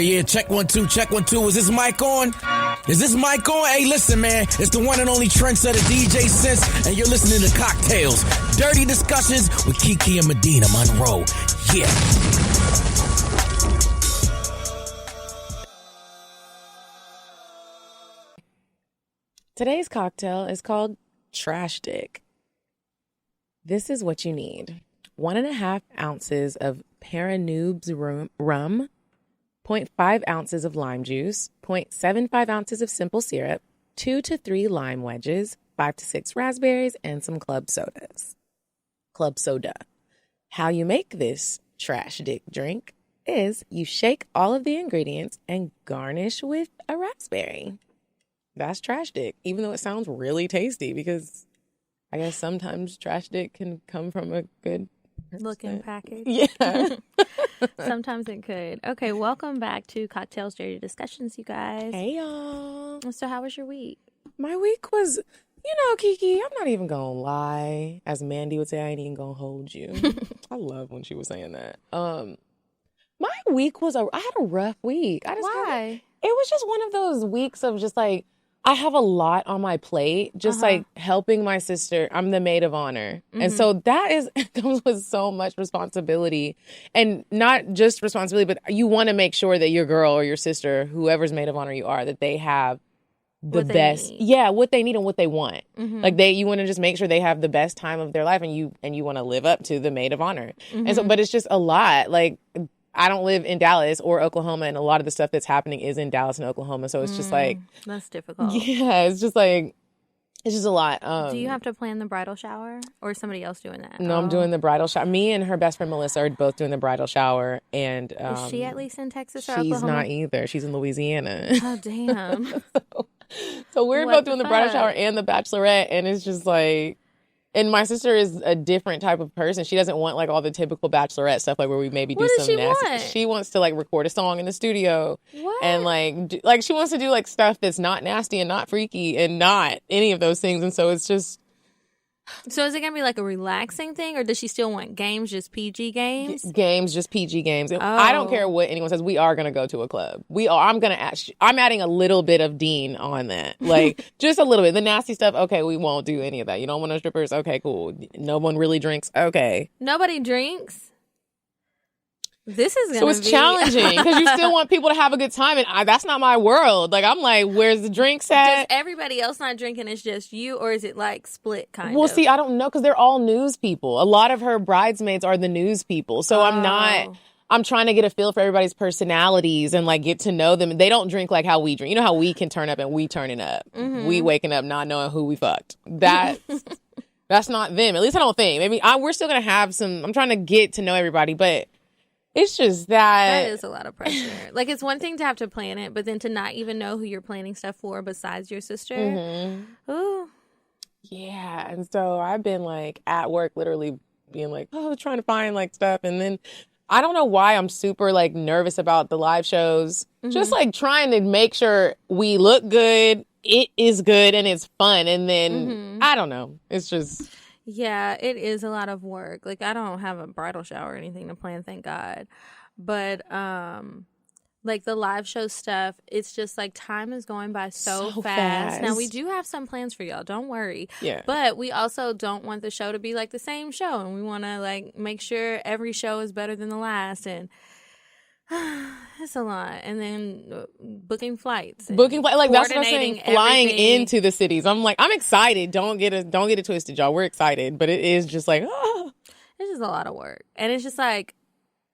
Yeah, check 1 2, check 1 2. Is this mic on? Is this mic on? Hey, listen, man, it's the one and only trendsetter DJ Sense, and you're listening to Cocktails, Dirty Discussions with Kiki and Medina Monroe. Yeah. Today's cocktail is called Trash Dick. This is what you need. 1.5 ounces of Paranoob's rum, 0.5 ounces of lime juice, 0.75 ounces of simple syrup, 2 to 3 lime wedges, 5 to 6 raspberries, and some club soda. How you make this trash dick drink is you shake all of the ingredients and garnish with a raspberry. That's trash dick, even though it sounds really tasty, because I guess sometimes trash dick can come from a good looking package. Yeah. Sometimes it could. Okay, welcome back to Cocktails Dirty Discussions, you guys. Hey, y'all. So how was your week? My week was, Kiki, I'm not even going to lie. As Mandy would say, I ain't even going to hold you. I love when she was saying that. My week was, I had a rough week. Why? It was just one of those weeks of just like, I have a lot on my plate, just like helping my sister. I'm the maid of honor. Mm-hmm. And so that comes with so much responsibility, and not just responsibility, but you want to make sure that your girl or your sister, whoever's maid of honor you are, that they have the best, what they need and what they want. Mm-hmm. Like you want to just make sure they have the best time of their life, and you want to live up to the maid of honor. Mm-hmm. And so, but it's just a lot. Like, I don't live in Dallas or Oklahoma, and a lot of the stuff that's happening is in Dallas and Oklahoma. So it's just like... That's difficult. Yeah, it's just like... It's just a lot. Do you have to plan the bridal shower, or is somebody else doing that? No, I'm doing the bridal shower. Me and her best friend Melissa are both doing the bridal shower. And is she at least in Texas or She's Oklahoma? not either. She's in Louisiana. Oh, damn. so we're both doing the bridal shower and the bachelorette, and it's just like... And my sister is a different type of person. She doesn't want like all the typical bachelorette stuff, like where we maybe do some nasty. Want? She wants to like record a song in the studio. What? And like she wants to do like stuff that's not nasty and not freaky and not any of those things. And so it's just. So is it gonna be like a relaxing thing, or does she still want games, just PG games? Games, just PG games. I don't care what anyone says. We are gonna go to a club. I'm adding a little bit of Dean on that, like just a little bit. The nasty stuff. Okay, we won't do any of that. You don't want no strippers. Okay, cool. No one really drinks. Okay. Nobody drinks. This is so it's challenging because you still want people to have a good time, and that's not my world. Like I'm like, where's the drinks at? Does everybody else not drinking? It's just you, or is it like split kind of? Well, see, I don't know because they're all news people. A lot of her bridesmaids are the news people, so I'm trying to get a feel for everybody's personalities and like get to know them. They don't drink like how we drink. You know how we can turn up and we turning up. Mm-hmm. We waking up not knowing who we fucked. That's not them. At least I don't think. Maybe we're still gonna have some. I'm trying to get to know everybody, but. It's just that is a lot of pressure. Like, it's one thing to have to plan it, but then to not even know who you're planning stuff for besides your sister. Mm-hmm. Ooh. Yeah. And so I've been like at work literally being like, trying to find like stuff. And then I don't know why I'm super like nervous about the live shows. Mm-hmm. Just like trying to make sure we look good, it is good, and it's fun. And then I don't know. It's just... Yeah, it is a lot of work. Like, I don't have a bridal shower or anything to plan, thank God. But, like, the live show stuff, it's just, like, time is going by so fast. Now, we do have some plans for y'all. Don't worry. Yeah. But we also don't want the show to be, like, the same show. And we want to, like, make sure every show is better than the last. And... it's a lot. And then booking flights. Like that's what I'm saying. Flying into the cities. I'm like, I'm excited. Don't get it twisted, y'all. We're excited, but it is just like, it's just a lot of work. And it's just like,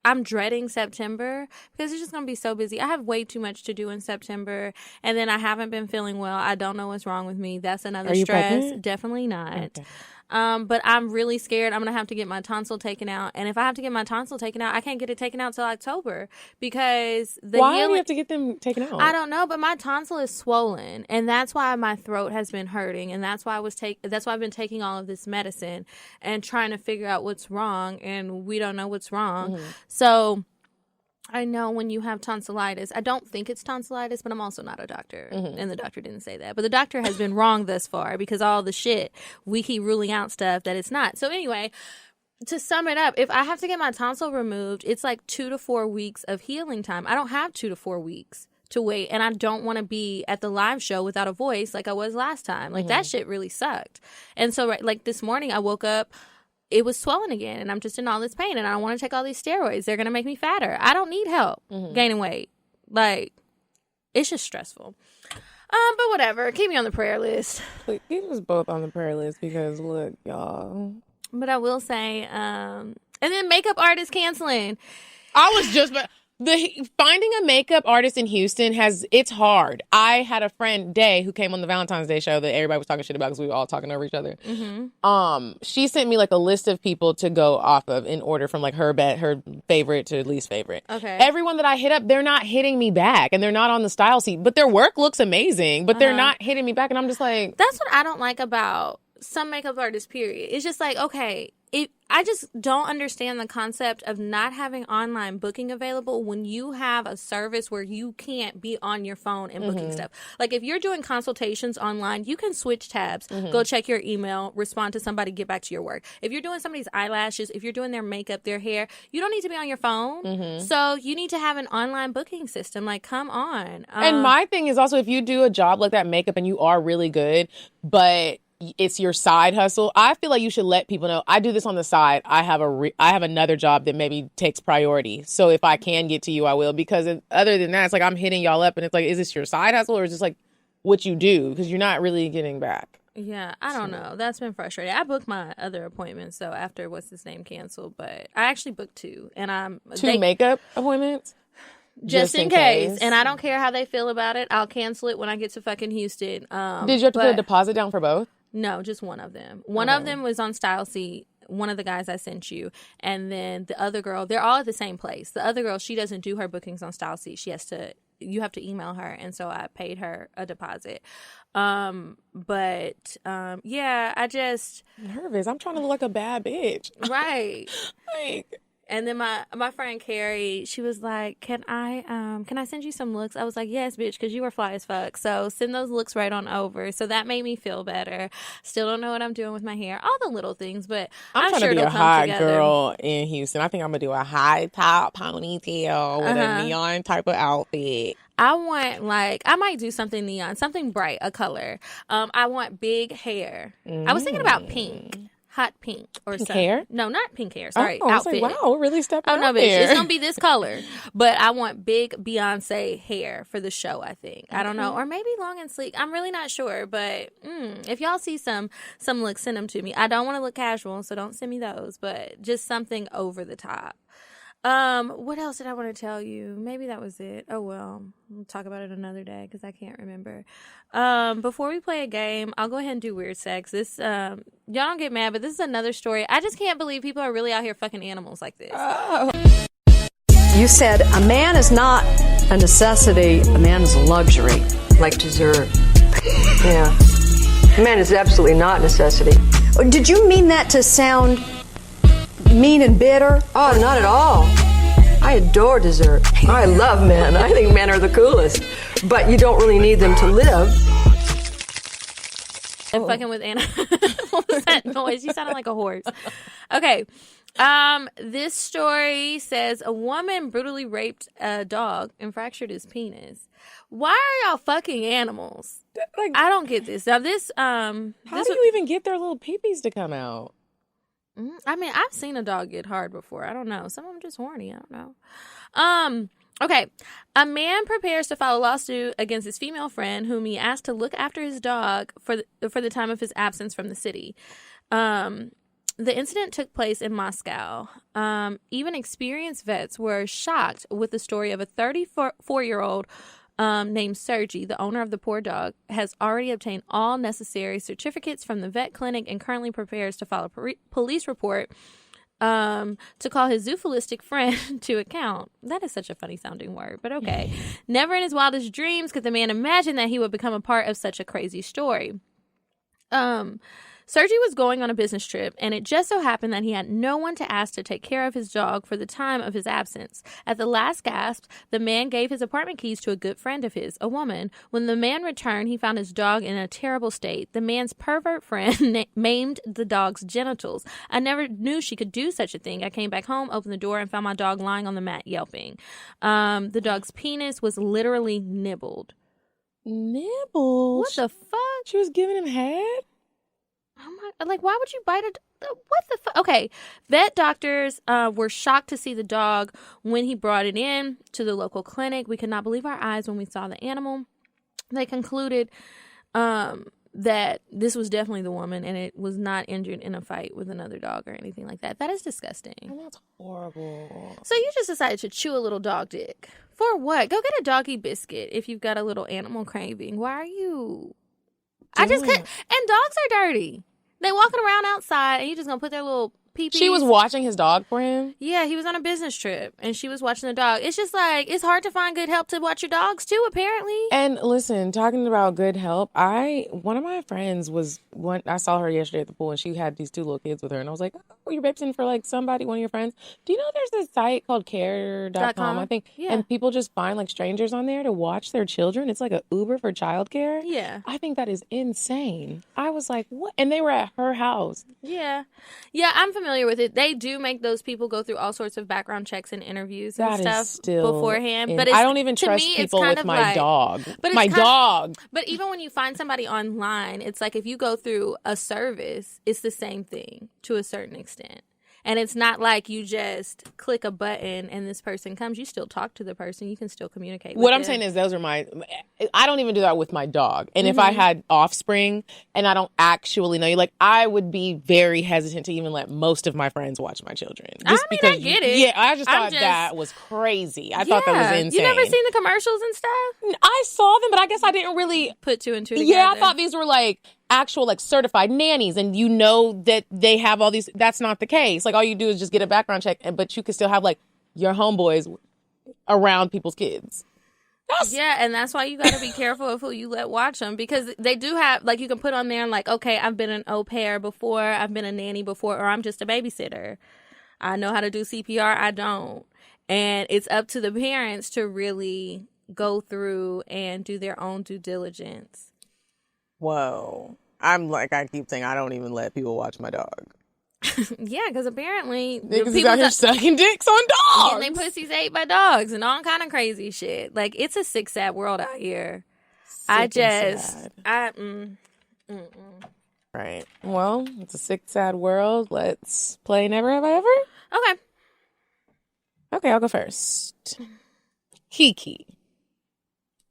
I'm dreading September because it's just going to be so busy. I have way too much to do in September, and then I haven't been feeling well. I don't know what's wrong with me. That's another stress. Pregnant? Definitely not. Okay. But I'm really scared. I'm going to have to get my tonsil taken out. And if I have to get my tonsil taken out, I can't get it taken out till October because Why do you have to get them taken out? I don't know, but my tonsil is swollen, and that's why my throat has been hurting, and that's why I've been taking all of this medicine and trying to figure out what's wrong, and we don't know what's wrong. Mm-hmm. So I know when you have tonsillitis, I don't think it's tonsillitis, but I'm also not a doctor. Mm-hmm. And the doctor didn't say that. But the doctor has been wrong thus far because all the shit, we keep ruling out stuff that it's not. So anyway, to sum it up, if I have to get my tonsil removed, it's like 2 to 4 weeks of healing time. I don't have 2 to 4 weeks to wait, and I don't want to be at the live show without a voice like I was last time. Like, that shit really sucked. And so, like, this morning I woke up, it was swollen again, and I'm just in all this pain, and I don't want to take all these steroids. They're going to make me fatter. I don't need help gaining weight. Like, it's just stressful. But whatever. Keep me on the prayer list. Keep us both on the prayer list because, look, y'all. But I will say, and then makeup artist canceling. I was just finding a makeup artist in Houston it's hard. I had a friend, Day, who came on the Valentine's Day show that everybody was talking shit about because we were all talking over each other. She sent me like a list of people to go off of in order from like her favorite to least favorite. Okay. Everyone that I hit up, they're not hitting me back and they're not on the style seat, but their work looks amazing, but they're not hitting me back. And I'm just like, that's what I don't like about some makeup artists, period. It's just like, okay, I just don't understand the concept of not having online booking available when you have a service where you can't be on your phone and booking stuff. Like, if you're doing consultations online, you can switch tabs, go check your email, respond to somebody, get back to your work. If you're doing somebody's eyelashes, if you're doing their makeup, their hair, you don't need to be on your phone. So you need to have an online booking system. Like, come on. And my thing is also, if you do a job like that, makeup, and you are really good, but it's your side hustle, I feel like you should let people know, I do this on the side. I have another job that maybe takes priority. So if I can get to you, I will. Because other than that, it's like I'm hitting y'all up and it's like, is this your side hustle or is this like what you do? Because you're not really getting back. Yeah, I don't know. That's been frustrating. I booked my other appointments, so after what's his name canceled, but I actually booked 2. And two makeup appointments? Just in case. And I don't care how they feel about it. I'll cancel it when I get to fucking Houston. Did you have to put a deposit down for both? No, just one of them. One of them was on Style Seat, one of the guys I sent you. And then the other girl, they're all at the same place. The other girl, she doesn't do her bookings on Style Seat. You have to email her. And so I paid her a deposit. Yeah, I just... nervous. I'm trying to look like a bad bitch. Right. Like... And then my friend Carrie, she was like, can I send you some looks? I was like, yes, bitch, because you were fly as fuck. So send those looks right on over. So that made me feel better. Still don't know what I'm doing with my hair. All the little things, but I'm sure it'll come together. I'm trying to be a hot girl in Houston. I think I'm going to do a high top ponytail with a neon type of outfit. I might do something neon, something bright, a color. I want big hair. I was thinking about pink. Hot pink or pink something. Hair? No, not pink hair. Sorry, outfit. Like, wow, really stepping up no, bitch. there. It's gonna be this color, but I want big Beyonce hair for the show. I think I don't know, or maybe long and sleek. I'm really not sure, but if y'all see some looks, send them to me. I don't want to look casual, so don't send me those, but just something over the top. What else did I want to tell you? Maybe that was it. Oh well, we'll talk about it another day because I can't remember. Before we play a game, I'll go ahead and do weird sex. This y'all don't get mad, but this is another story. I just can't believe people are really out here fucking animals like this. You said a man is not a necessity, a man is a luxury. Like dessert. Yeah. A man is absolutely not a necessity. Did you mean that to sound mean and bitter? Oh, not at all. I adore dessert. I love men. I think men are the coolest. But you don't really need them to live. And fucking with Anna. What was that noise? You sounded like a horse. Okay. This story says a woman brutally raped a dog and fractured his penis. Why are y'all fucking animals? Like, I don't get this. Now how do you even get their little peepees to come out? I mean, I've seen a dog get hard before. I don't know. Some of them just horny. I don't know. Okay. A man prepares to file a lawsuit against his female friend whom he asked to look after his dog for the time of his absence from the city. The incident took place in Moscow. Even experienced vets were shocked with the story of a 34-year-old named Sergey. The owner of the poor dog has already obtained all necessary certificates from the vet clinic and currently prepares to file a police report to call his zoophilistic friend to account. That is such a funny sounding word, but okay. Never in his wildest dreams could the man imagine that he would become a part of such a crazy story. Sergi was going on a business trip, and it just so happened that he had no one to ask to take care of his dog for the time of his absence. At the last gasp, the man gave his apartment keys to a good friend of his, a woman. When the man returned, he found his dog in a terrible state. The man's pervert friend maimed the dog's genitals. I never knew she could do such a thing. I came back home, opened the door, and found my dog lying on the mat yelping. The dog's penis was literally nibbled. Nibbled? What the fuck? She was giving him head? Oh my, like, why would you bite what the fuck? Okay, vet doctors were shocked to see the dog when he brought it in to the local clinic. We could not believe our eyes when we saw the animal. They concluded that this was definitely the woman, and it was not injured in a fight with another dog or anything like that. That is disgusting. Oh, that's horrible. So you just decided to chew a little dog dick. For what? Go get a doggy biscuit if you've got a little animal craving. Why are you... I just couldn't... And dogs are dirty. They walking around outside, and you just gonna put their little pee-pees. She was watching his dog for him? Yeah, he was on a business trip, and she was watching the dog. It's just like, it's hard to find good help to watch your dogs, too, apparently. And listen, talking about good help, one of my friends I saw her yesterday at the pool, and she had these 2 little kids with her, and I was like, oh, you're babysitting for, like, somebody, one of your friends? Do you know there's this site called care.com, I think? Yeah. And people just find, like, strangers on there to watch their children. It's like an Uber for childcare. Yeah. I think that is insane. I was like, what? And they were at her house. Yeah. Yeah, I'm familiar with it. They do make those people go through all sorts of background checks and interviews and stuff beforehand. But I don't even trust people with my dog. But my dog. But even when you find somebody online, it's like if you go through a service, it's the same thing to a certain extent. And it's not like you just click a button and this person comes. You still talk to the person. You can still communicate with What I'm them. saying is I don't even do that with my dog. And if I had offspring and I don't actually know you, like, I would be very hesitant to even let most of my friends watch my children. Just I get it. Yeah, I just thought that was crazy. I thought that was insane. You never seen the commercials and stuff? I saw them, but I guess I didn't really put 2 and 2 together. Yeah, I thought these were like actual like certified nannies, and you know that they have all these. That's not the case. Like, all you do is just get a background check, but you can still have like your homeboys around people's kids. Yeah, and that's why you got to be careful of who you let watch them, because they do have, like, you can put on there and like, okay, I've been an au pair before, I've been a nanny before, or I'm just a babysitter. I know how to do CPR, I don't. And it's up to the parents to really go through and do their own due diligence. Whoa. I keep saying I don't even let people watch my dog. Yeah, because apparently niggas out here sucking dicks on dogs. And they pussies ate by dogs and all kind of crazy shit. Like, it's a sick, sad world out here. Right. Well, it's a sick, sad world. Let's play Never Have I Ever. Okay, I'll go first. Kiki.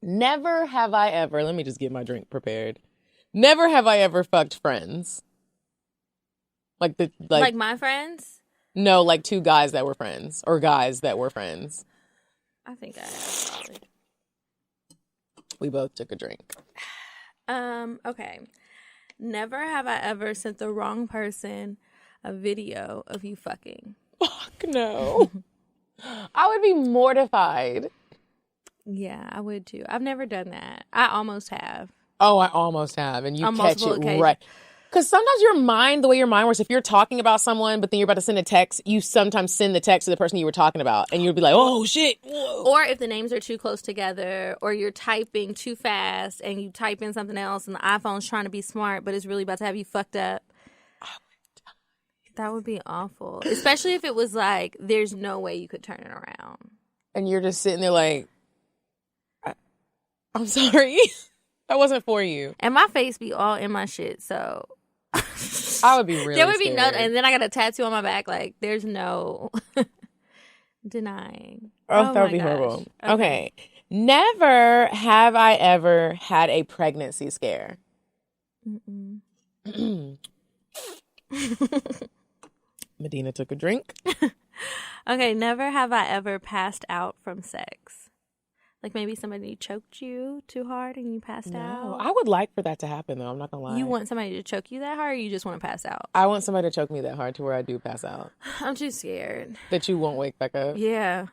Never have I ever, let me just get my drink prepared. Never have I ever fucked friends. Like my friends? No, like 2 guys that were friends, or guys that were friends. I think I have probably. We both took a drink. Okay. Never have I ever sent the wrong person a video of you fucking. Fuck no. I would be mortified. Yeah, I would too. I've never done that. I almost have. Oh, I almost have. And you on catch it occasions. right. Because sometimes the way your mind works, if you're talking about someone, but then you're about to send a text, you sometimes send the text to the person you were talking about. And you'll be like, oh, shit. Whoa. Or if the names are too close together, or you're typing too fast and you type in something else and the iPhone's trying to be smart, but it's really about to have you fucked up. That would be awful. Especially if it was like, there's no way you could turn it around. And you're just sitting there like, I'm sorry. That wasn't for you. And my face be all in my shit, so... I would be really there would be scared. no, and then I got a tattoo on my back. Like, there's no denying. Oh, that would be horrible. Okay. Never have I ever had a pregnancy scare. Medina took a drink. Okay, never have I ever passed out from sex. Like, maybe somebody choked you too hard and you passed out. I would like for that to happen, though. I'm not going to lie. You want somebody to choke you that hard, or you just want to pass out? I want somebody to choke me that hard to where I do pass out. I'm too scared. That you won't wake back up? Yeah.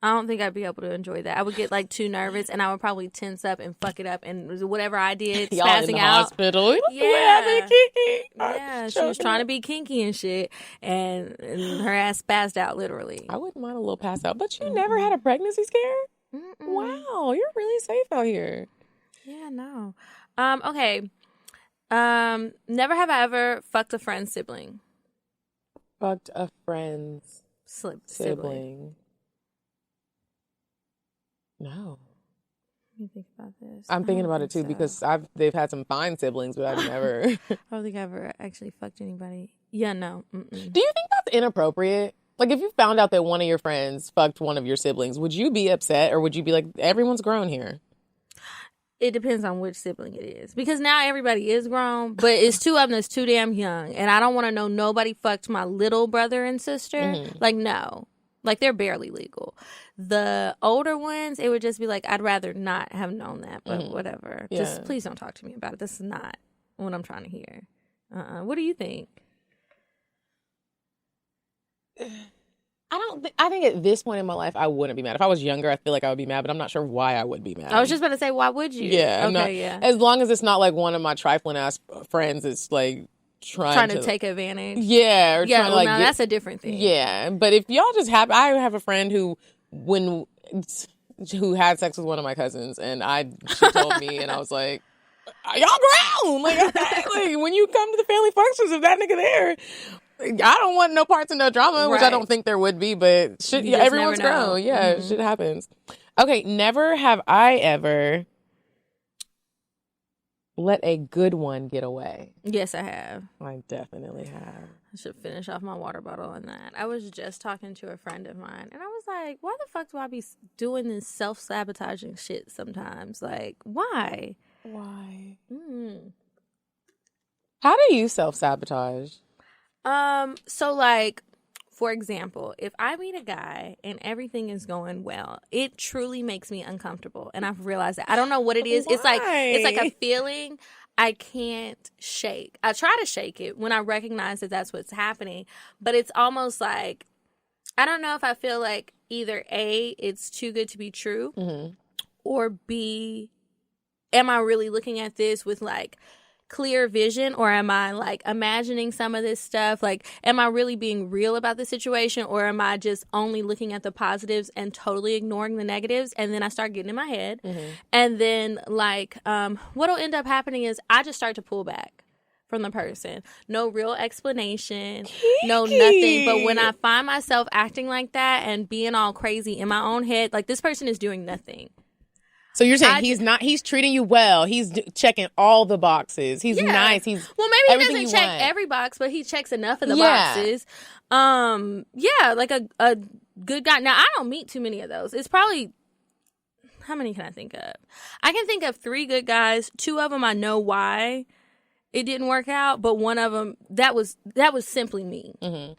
I don't think I'd be able to enjoy that. I would get like too nervous, and I would probably tense up and fuck it up, and whatever I did, Y'all in spazzing the out. hospital. Yeah. Kiki. Yeah, she was trying to be kinky and shit, and her ass spazzed out literally. I wouldn't mind a little pass out, but you never had a pregnancy scare? Wow, you're really safe out here. Yeah, no. Okay. Never have I ever fucked a friend's sibling. Fucked a friend's Sibling. No. Let me think about this. I'm thinking about it too because they've had some fine siblings, but I've never. I don't think I've ever actually fucked anybody. Yeah, no. Mm-mm. Do you think that's inappropriate? Like, if you found out that one of your friends fucked one of your siblings, would you be upset or would you be like, everyone's grown here? It depends on which sibling it is. Because now everybody is grown, but it's two of them that's too damn young. And I don't want to know nobody fucked my little brother and sister. Mm-hmm. Like, no. Like, they're barely legal. The older ones, it would just be like, I'd rather not have known that, but whatever. Yeah. Just please don't talk to me about it. This is not what I'm trying to hear. What do you think? I think at this point in my life, I wouldn't be mad. If I was younger, I feel like I would be mad, but I'm not sure why I would be mad. I was just about to say, why would you? Yeah. Okay, yeah. As long as it's not like one of my trifling ass friends, it's like trying to take advantage. Yeah. Or Yeah, trying to, like, that's a different thing. Yeah. But if y'all just have, I have a friend who had sex with one of my cousins, and she told me, and I was like, y'all grown. Like, okay, like, when you come to the family functions, if that nigga there, I don't want no parts of no drama, which I don't think there would be, but shit, yeah, everyone's grown. Yeah, shit happens. Okay, never have I ever let a good one get away. Yes, I have. I definitely have. I should finish off my water bottle on that. I was just talking to a friend of mine, and I was like, why the fuck do I be doing this self-sabotaging shit sometimes? Like, why? Why? How do you self-sabotage? So like, for example, if I meet a guy and everything is going well, it truly makes me uncomfortable. And I've realized that. I don't know what it is. Why? It's like a feeling I can't shake. I try to shake it when I recognize that that's what's happening, but it's almost like, I don't know if I feel like either A, it's too good to be true, or B, am I really looking at this with like clear vision, or am I like imagining some of this stuff? Like, am I really being real about the situation, or am I just only looking at the positives and totally ignoring the negatives? And then I start getting in my head. And then like, what'll end up happening is I just start to pull back from the person. No real explanation, no nothing. But when I find myself acting like that and being all crazy in my own head, like, this person is doing nothing. So you're saying he's treating you well. He's checking all the boxes. He's nice. Maybe he doesn't check every box, but he checks enough of the boxes. Like a good guy. Now, I don't meet too many of those. It's probably, how many can I think of? I can think of 3 good guys. 2 of them I know why it didn't work out, but one of them, that was simply me.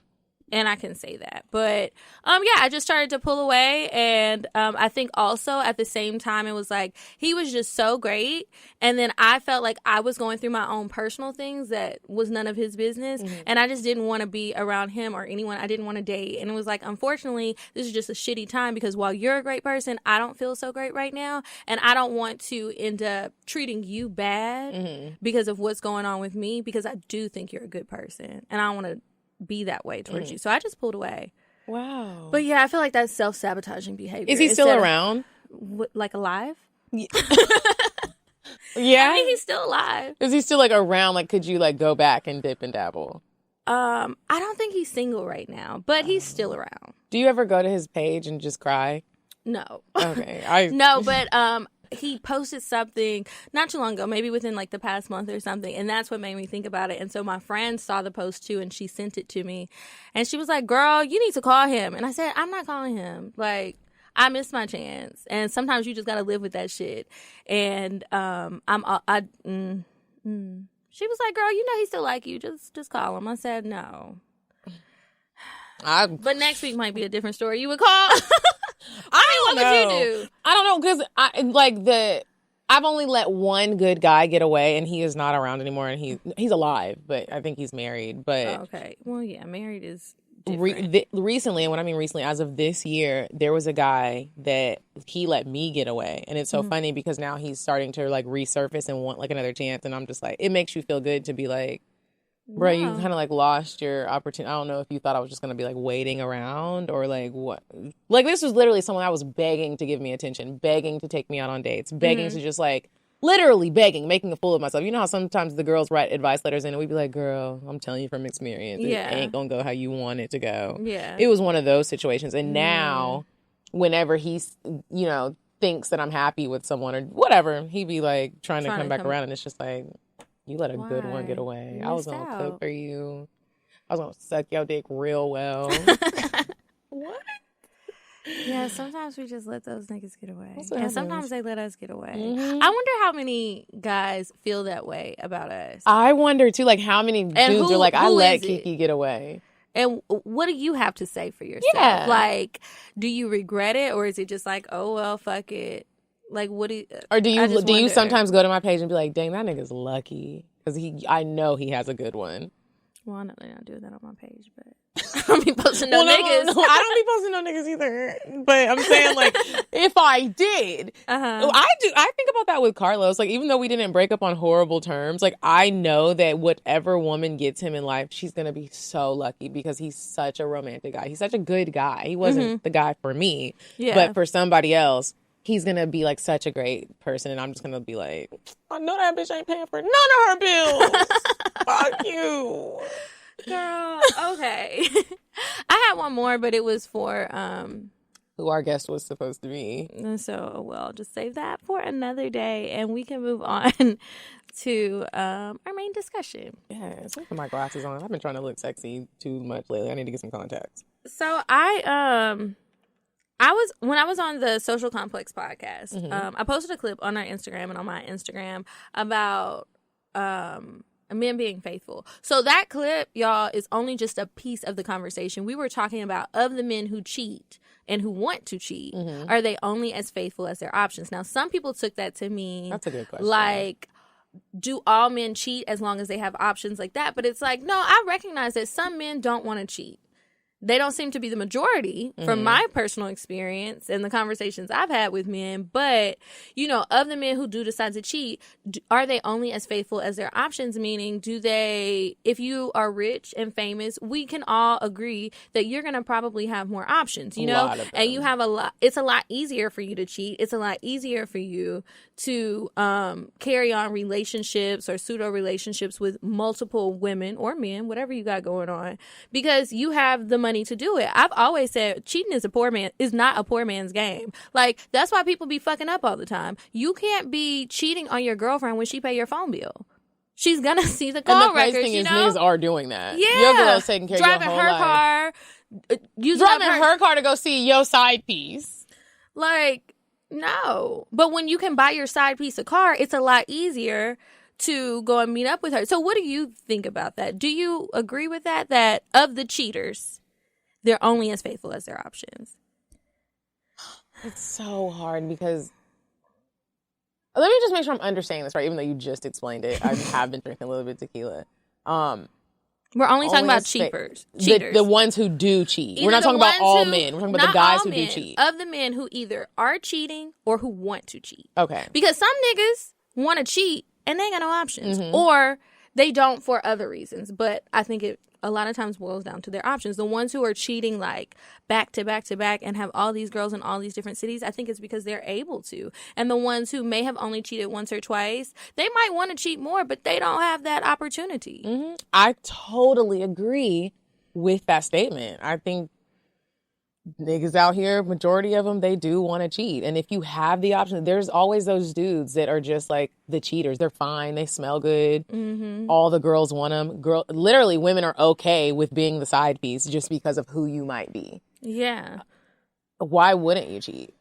And I can say that. But, I just started to pull away. And I think also at the same time, it was like, he was just so great. And then I felt like I was going through my own personal things that was none of his business. And I just didn't want to be around him or anyone I didn't want to date. And it was like, unfortunately, this is just a shitty time, because while you're a great person, I don't feel so great right now. And I don't want to end up treating you bad because of what's going on with me, because I do think you're a good person. And I don't want to be that way towards you. So I just pulled away. Wow. But yeah, I feel like that's self-sabotaging behavior. Is he still around? Like, alive? Yeah. I mean, he's still alive. Is he still like around? Like, could you like go back and dip and dabble? I don't think he's single right now, but he's still around. Do you ever go to his page and just cry? No. Okay. No, but he posted something not too long ago, maybe within like the past month or something, and that's what made me think about it. And so my friend saw the post too, and she sent it to me, and she was like, "Girl, you need to call him." And I said, "I'm not calling him. Like, I missed my chance, and sometimes you just gotta live with that shit." And she was like, "Girl, you know he still like you. Just call him." I said, "No." But next week might be a different story. You would call? What would you do? I don't know, because I've only let one good guy get away, and he is not around anymore, and he's alive, but I think he's married. But okay, well, yeah, married is different. Recently, and when I mean recently, as of this year, there was a guy that he let me get away. And it's so funny because now he's starting to like resurface and want like another chance. And I'm just like, it makes you feel good to be like, bro, you kind of like lost your opportunity. I don't know if you thought I was just going to be like waiting around or like what. Like this was literally someone that was begging to give me attention, begging to take me out on dates, begging to just like, literally begging, making a fool of myself. You know how sometimes the girls write advice letters in and we'd be like, girl, I'm telling you from experience, it ain't gonna go how you want it to go. Yeah. It was one of those situations. And now, whenever he's, you know, thinks that I'm happy with someone or whatever, he'd be like trying to come back around and it's just like, you let a good one get away. I was gonna cook for you. I was gonna suck your dick real well. What? Yeah, sometimes we just let those niggas get away. And sometimes they let us get away. I wonder how many guys feel that way about us. I wonder, too, like, how many dudes are like, I let Kiki get away. And what do you have to say for yourself? Yeah. Like, do you regret it? Or is it just like, oh, well, fuck it? Like, what do you... Or do you sometimes go to my page and be like, dang, that nigga's lucky? Because I know he has a good one. Well, I'm not doing that on my page, but... I don't be posting no niggas. No, I don't be posting no niggas either. But I'm saying, like, if I did, I think about that with Carlos. Like, even though we didn't break up on horrible terms, like, I know that whatever woman gets him in life, she's going to be so lucky because he's such a romantic guy. He's such a good guy. He wasn't the guy for me. Yeah. But for somebody else, he's going to be, like, such a great person. And I'm just going to be like, I know that bitch ain't paying for none of her bills. Fuck you. Girl, okay. I had one more, but it was for who our guest was supposed to be. So we'll just save that for another day, and we can move on to our main discussion. Yeah, so I put my glasses on. I've been trying to look sexy too much lately. I need to get some contacts. So I was when I was on the Social Complex podcast, I posted a clip on our Instagram and on my Instagram about men being faithful. So that clip, y'all, is only just a piece of the conversation. We were talking about of the men who cheat and who want to cheat, are they only as faithful as their options? Now, some people took that to mean that's a good question. Like, do all men cheat as long as they have options like that? But it's like, no, I recognize that some men don't want to cheat. They don't seem to be the majority from my personal experience and the conversations I've had with men. But, you know, of the men who do decide to cheat, are they only as faithful as their options? Meaning, do they, if you are rich and famous, we can all agree that you're going to probably have more options, you know? And you have it's a lot easier for you to cheat. It's a lot easier for you to carry on relationships or pseudo relationships with multiple women or men, whatever you got going on, because you have the money to do it. I've always said cheating is not a poor man's game. Like, that's why people be fucking up all the time. You can't be cheating on your girlfriend when she pay your phone bill. She's gonna see the call records. And the thing is, niggas are doing that. Yeah, your girl's taking care of your whole life. Car, driving her car to go see your side piece. Like, no. But when you can buy your side piece a car, it's a lot easier to go and meet up with her. So what do you think about that? Do you agree with that? That of the cheaters, they're only as faithful as their options? It's so hard because... Let me just make sure I'm understanding this right, even though you just explained it. I have been drinking a little bit of tequila. We're only talking about cheaters. The ones who do cheat. We're not talking about all men. We're talking about the guys who do cheat. Of the men who either are cheating or who want to cheat. Okay. Because some niggas want to cheat and they ain't got no options. Or they don't for other reasons. But I think it a lot of times boils down to their options. The ones who are cheating like back to back to back and have all these girls in all these different cities, I think it's because they're able to. And the ones who may have only cheated once or twice, they might want to cheat more, but they don't have that opportunity. I totally agree with that statement. I think niggas out here, majority of them, they do want to cheat. And if you have the option, there's always those dudes that are just like the cheaters. They're fine. They smell good. All the girls want them. Literally, women are okay with being the side piece just because of who you might be. Yeah. Why wouldn't you cheat?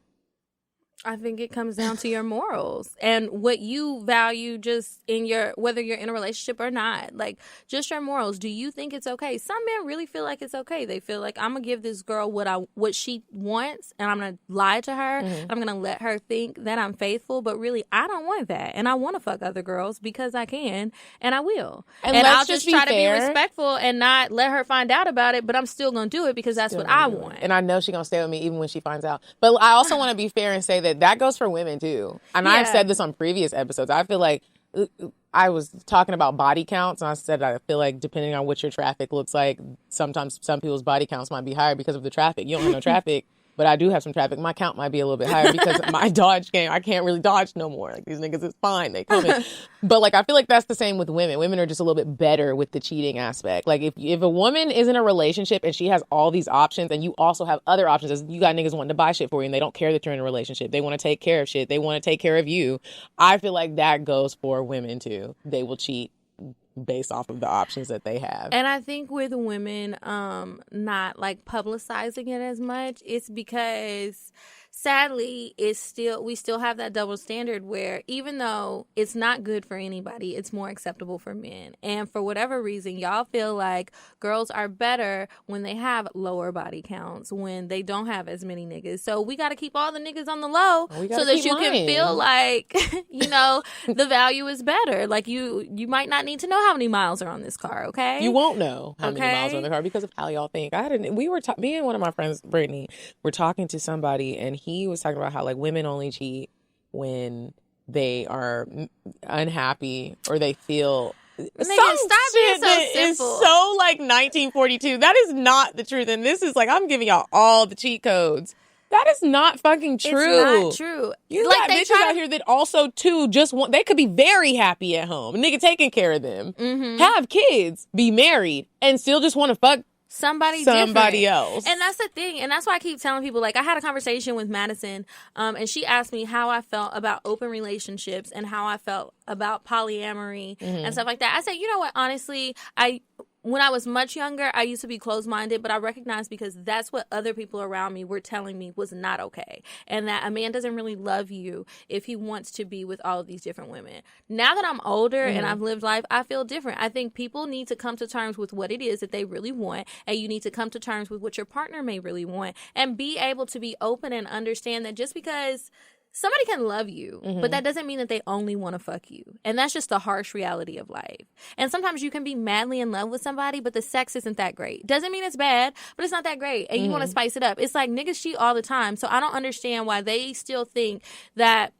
I think it comes down to your morals and what you value just in whether you're in a relationship or not. Like, just your morals. Do you think it's okay? Some men really feel like it's okay. They feel like, I'm going to give this girl what she wants, and I'm going to lie to her. I'm going to let her think that I'm faithful, but really, I don't want that. And I want to fuck other girls because I can, and I will. And I'll just try to be respectful and not let her find out about it, but I'm still going to do it because that's what I want. And I know she's going to stay with me even when she finds out. But I also want to be fair and say that goes for women too. And I've said this on previous episodes. I feel like I was talking about body counts, and I said I feel like depending on what your traffic looks like, sometimes some people's body counts might be higher because of the traffic. You don't have no traffic, but I do have some traffic. My count might be a little bit higher because my dodge game, I can't really dodge no more. Like, these niggas is fine. They coming. But like, I feel like that's the same with women. Women are just a little bit better with the cheating aspect. Like, if a woman is in a relationship and she has all these options and you also have other options, as you got niggas wanting to buy shit for you and they don't care that you're in a relationship. They want to take care of shit. They want to take care of you. I feel like that goes for women too. They will cheat based off of the options that they have. And I think with women not like publicizing it as much, it's because sadly we still have that double standard where even though it's not good for anybody, it's more acceptable for men. And for whatever reason, y'all feel like girls are better when they have lower body counts, when they don't have as many niggas. So we got to keep all the niggas on the low so that you can feel like, you know, the value is better. Like, you might not need to know how many miles are on this car, okay? You won't know how many miles are on the car because of how y'all think. Me and one of my friends, Brittany, were talking to somebody, and he was talking about how, like, women only cheat when they are unhappy or they feel stop being so simple. Is so like 1942. That is not the truth. And this is like, I'm giving y'all all the cheat codes. That is not fucking true. It's not true. You got bitches out here that also too they could be very happy at home. A nigga taking care of them, have kids, be married, and still just want to fuck somebody else. And that's the thing. And that's why I keep telling people, like, I had a conversation with Madison, and she asked me how I felt about open relationships and how I felt about polyamory and stuff like that. I said, you know what, honestly, when I was much younger, I used to be closed-minded, but I recognized because that's what other people around me were telling me was not okay. And that a man doesn't really love you if he wants to be with all of these different women. Now that I'm older and I've lived life, I feel different. I think people need to come to terms with what it is that they really want, and you need to come to terms with what your partner may really want, and be able to be open and understand that just because somebody can love you, but that doesn't mean that they only want to fuck you. And that's just the harsh reality of life. And sometimes you can be madly in love with somebody, but the sex isn't that great. Doesn't mean it's bad, but it's not that great. And you want to spice it up. It's like niggas cheat all the time. So I don't understand why they still think that,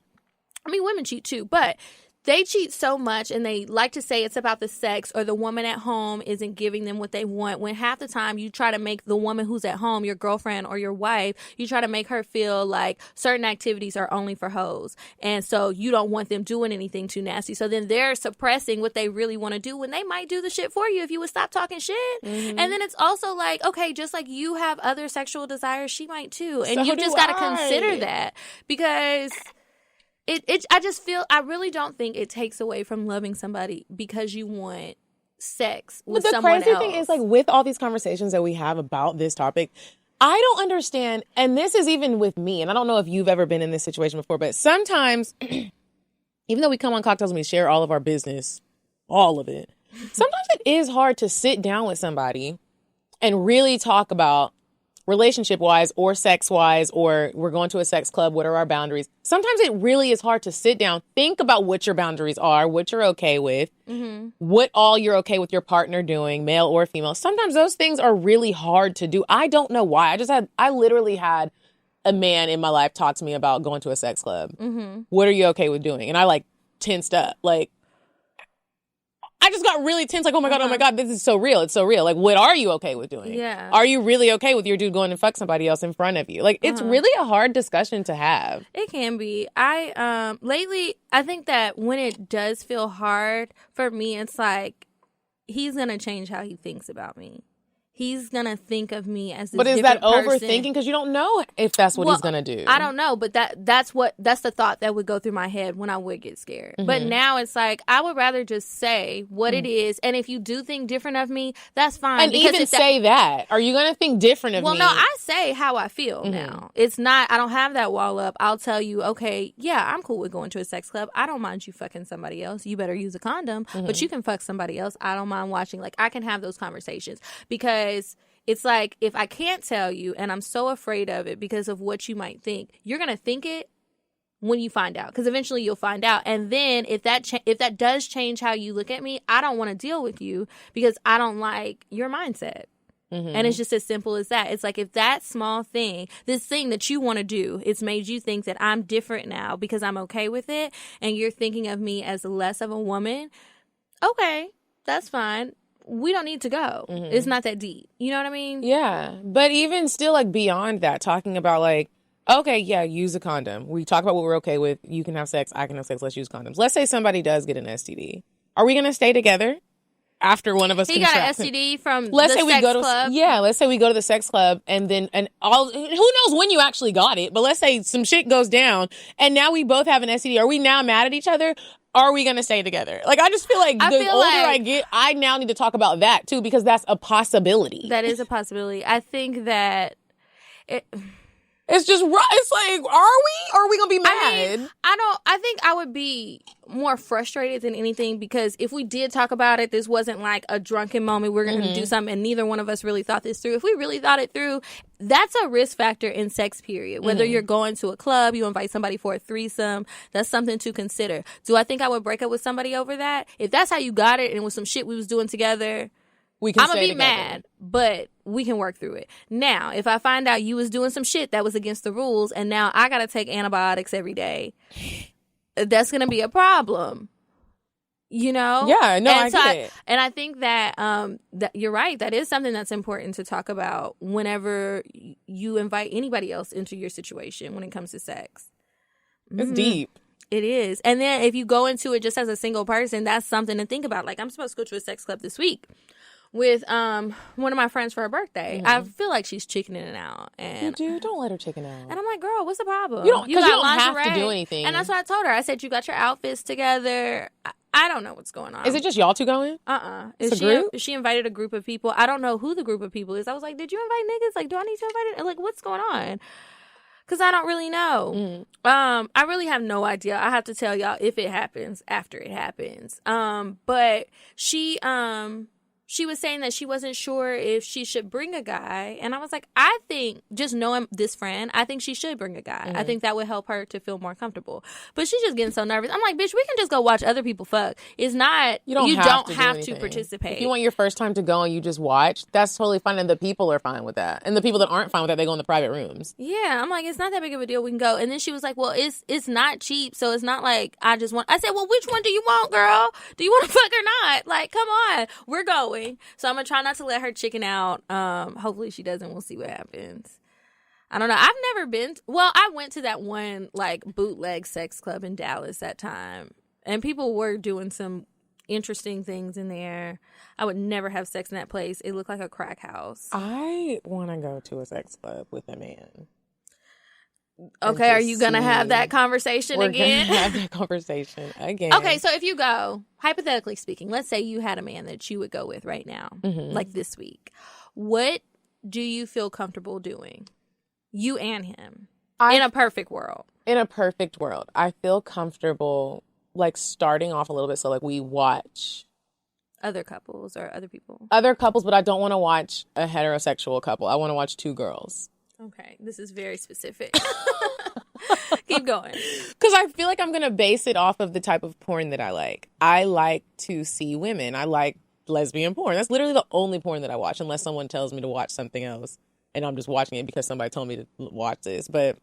I mean, women cheat too, but they cheat so much, and they like to say it's about the sex or the woman at home isn't giving them what they want, when half the time you try to make the woman who's at home, your girlfriend or your wife, you try to make her feel like certain activities are only for hoes. And so you don't want them doing anything too nasty. So then they're suppressing what they really want to do when they might do the shit for you if you would stop talking shit. And then it's also like, okay, just like you have other sexual desires, she might too. And you just got to consider that, because I really don't think it takes away from loving somebody because you want sex with someone else. But the crazy thing is, like, with all these conversations that we have about this topic, I don't understand, and this is even with me, and I don't know if you've ever been in this situation before, but sometimes, even though we come on Cocktails and we share all of our business, all of it, sometimes it is hard to sit down with somebody and really talk about relationship-wise or sex-wise, or we're going to a sex club, what are our boundaries? Sometimes it really is hard to sit down, think about what your boundaries are, what you're okay with, what all you're okay with your partner doing, male or female. Sometimes those things are really hard to do. I don't know why. I literally had a man in my life talk to me about going to a sex club. What are you okay with doing? And I, like, tensed up. Like, I just got really tense, like, oh my God, this is so real. It's so real. Like, what are you okay with doing? Yeah. Are you really okay with your dude going to fuck somebody else in front of you? Like, it's really a hard discussion to have. It can be. Lately, I think that when it does feel hard for me, it's like, he's going to change how he thinks about me. he's going to think of me as this But is that different overthinking? Because you don't know if that's what he's going to do. I don't know, but that's the thought that would go through my head when I would get scared. But now it's like, I would rather just say what it is. And if you do think different of me, that's fine. And even say that. Are you going to think different of me? Well, no, I say how I feel now. It's not, I don't have that wall up. I'll tell you, okay, yeah, I'm cool with going to a sex club. I don't mind you fucking somebody else. You better use a condom, but you can fuck somebody else. I don't mind watching. Like, I can have those conversations because it's like, if I can't tell you and I'm so afraid of it because of what you might think, you're going to think it when you find out, because eventually you'll find out. And then if that does change how you look at me, I don't want to deal with you because I don't like your mindset. And it's just as simple as that. It's like, if that small thing, this thing that you want to do, it's made you think that I'm different now because I'm okay with it, and you're thinking of me as less of a woman, okay, that's fine. We don't need to go. It's not that deep. You know what I mean? Yeah. But even still, like, beyond that, talking about, like, okay, yeah, use a condom. We talk about what we're okay with. You can have sex. I can have sex. Let's use condoms. Let's say somebody does get an STD. Are we going to stay together after one of us He got contracts? an STD from Let's the say we sex go to club. Yeah, let's say we go to the sex club and then who knows when you actually got it, but let's say some shit goes down and now we both have an STD. Are we now mad at each other? Are we going to stay together? Like, I just feel like the older I get, I now need to talk about that too, because that's a possibility. That is a possibility. I think that it's just right. It's like, are we going to be mad? I think I would be more frustrated than anything, because if we did talk about it, this wasn't like a drunken moment, we're going to do something and neither one of us really thought this through. If we really thought it through, that's a risk factor in sex, period. Whether you're going to a club, you invite somebody for a threesome, that's something to consider. Do I think I would break up with somebody over that? If that's how you got it and it was some shit we was doing together, I'm going to be mad, but we can work through it. Now, if I find out you was doing some shit that was against the rules and now I got to take antibiotics every day, that's going to be a problem. You know? Yeah, no, I get it. And I think that, that you're right. That is something that's important to talk about whenever you invite anybody else into your situation when it comes to sex. It's deep. It is. And then if you go into it just as a single person, that's something to think about. Like, I'm supposed to go to a sex club this week with one of my friends for her birthday. I feel like she's chickening out. And You do? Don't let her chicken out. And I'm like, girl, what's the problem? You don't have lingerie. to do anything. And that's what I told her. I said, you got your outfits together. I don't know what's going on. Is it just y'all two going? It's a group? She invited a group of people. I don't know who the group of people is. I was like, did you invite niggas? Like, do I need to invite it? Like, what's going on? Because I don't really know. I really have no idea. I have to tell y'all if it happens after it happens. But she was saying that she wasn't sure if she should bring a guy. And I was like, I think, just knowing this friend, I think she should bring a guy. I think that would help her to feel more comfortable. But she's just getting so nervous. I'm like, bitch, we can just go watch other people fuck. It's not, you don't have to participate. If you want your first time to go and you just watch, that's totally fine. And the people are fine with that. And the people that aren't fine with that, they go in the private rooms. Yeah, I'm like, it's not that big of a deal. We can go. And then she was like, well, it's not cheap. So it's not like I just want. I said, well, which one do you want, girl? Do you want to fuck or not? Like, come on. We're going. So I'm going to try not to let her chicken out. Hopefully she doesn't. We'll see what happens. I don't know. I've never been. I went to that one like bootleg sex club in Dallas that time. And people were doing some interesting things in there. I would never have sex in that place. It looked like a crack house. I want to go to a sex club with a man. Okay, are you going to have that conversation again? We're going to have that conversation again. Okay, so if you go, hypothetically speaking, let's say you had a man that you would go with right now, like this week. What do you feel comfortable doing? You and him. In a perfect world. In a perfect world. I feel comfortable, like, starting off a little bit. So, like, we watch other couples or other people. Other couples, but I don't want to watch a heterosexual couple. I want to watch two girls. Okay, this is very specific. Keep going. Because I feel like I'm going to base it off of the type of porn that I like. I like to see women. I like lesbian porn. That's literally the only porn that I watch, unless someone tells me to watch something else. And I'm just watching it because somebody told me to watch this. But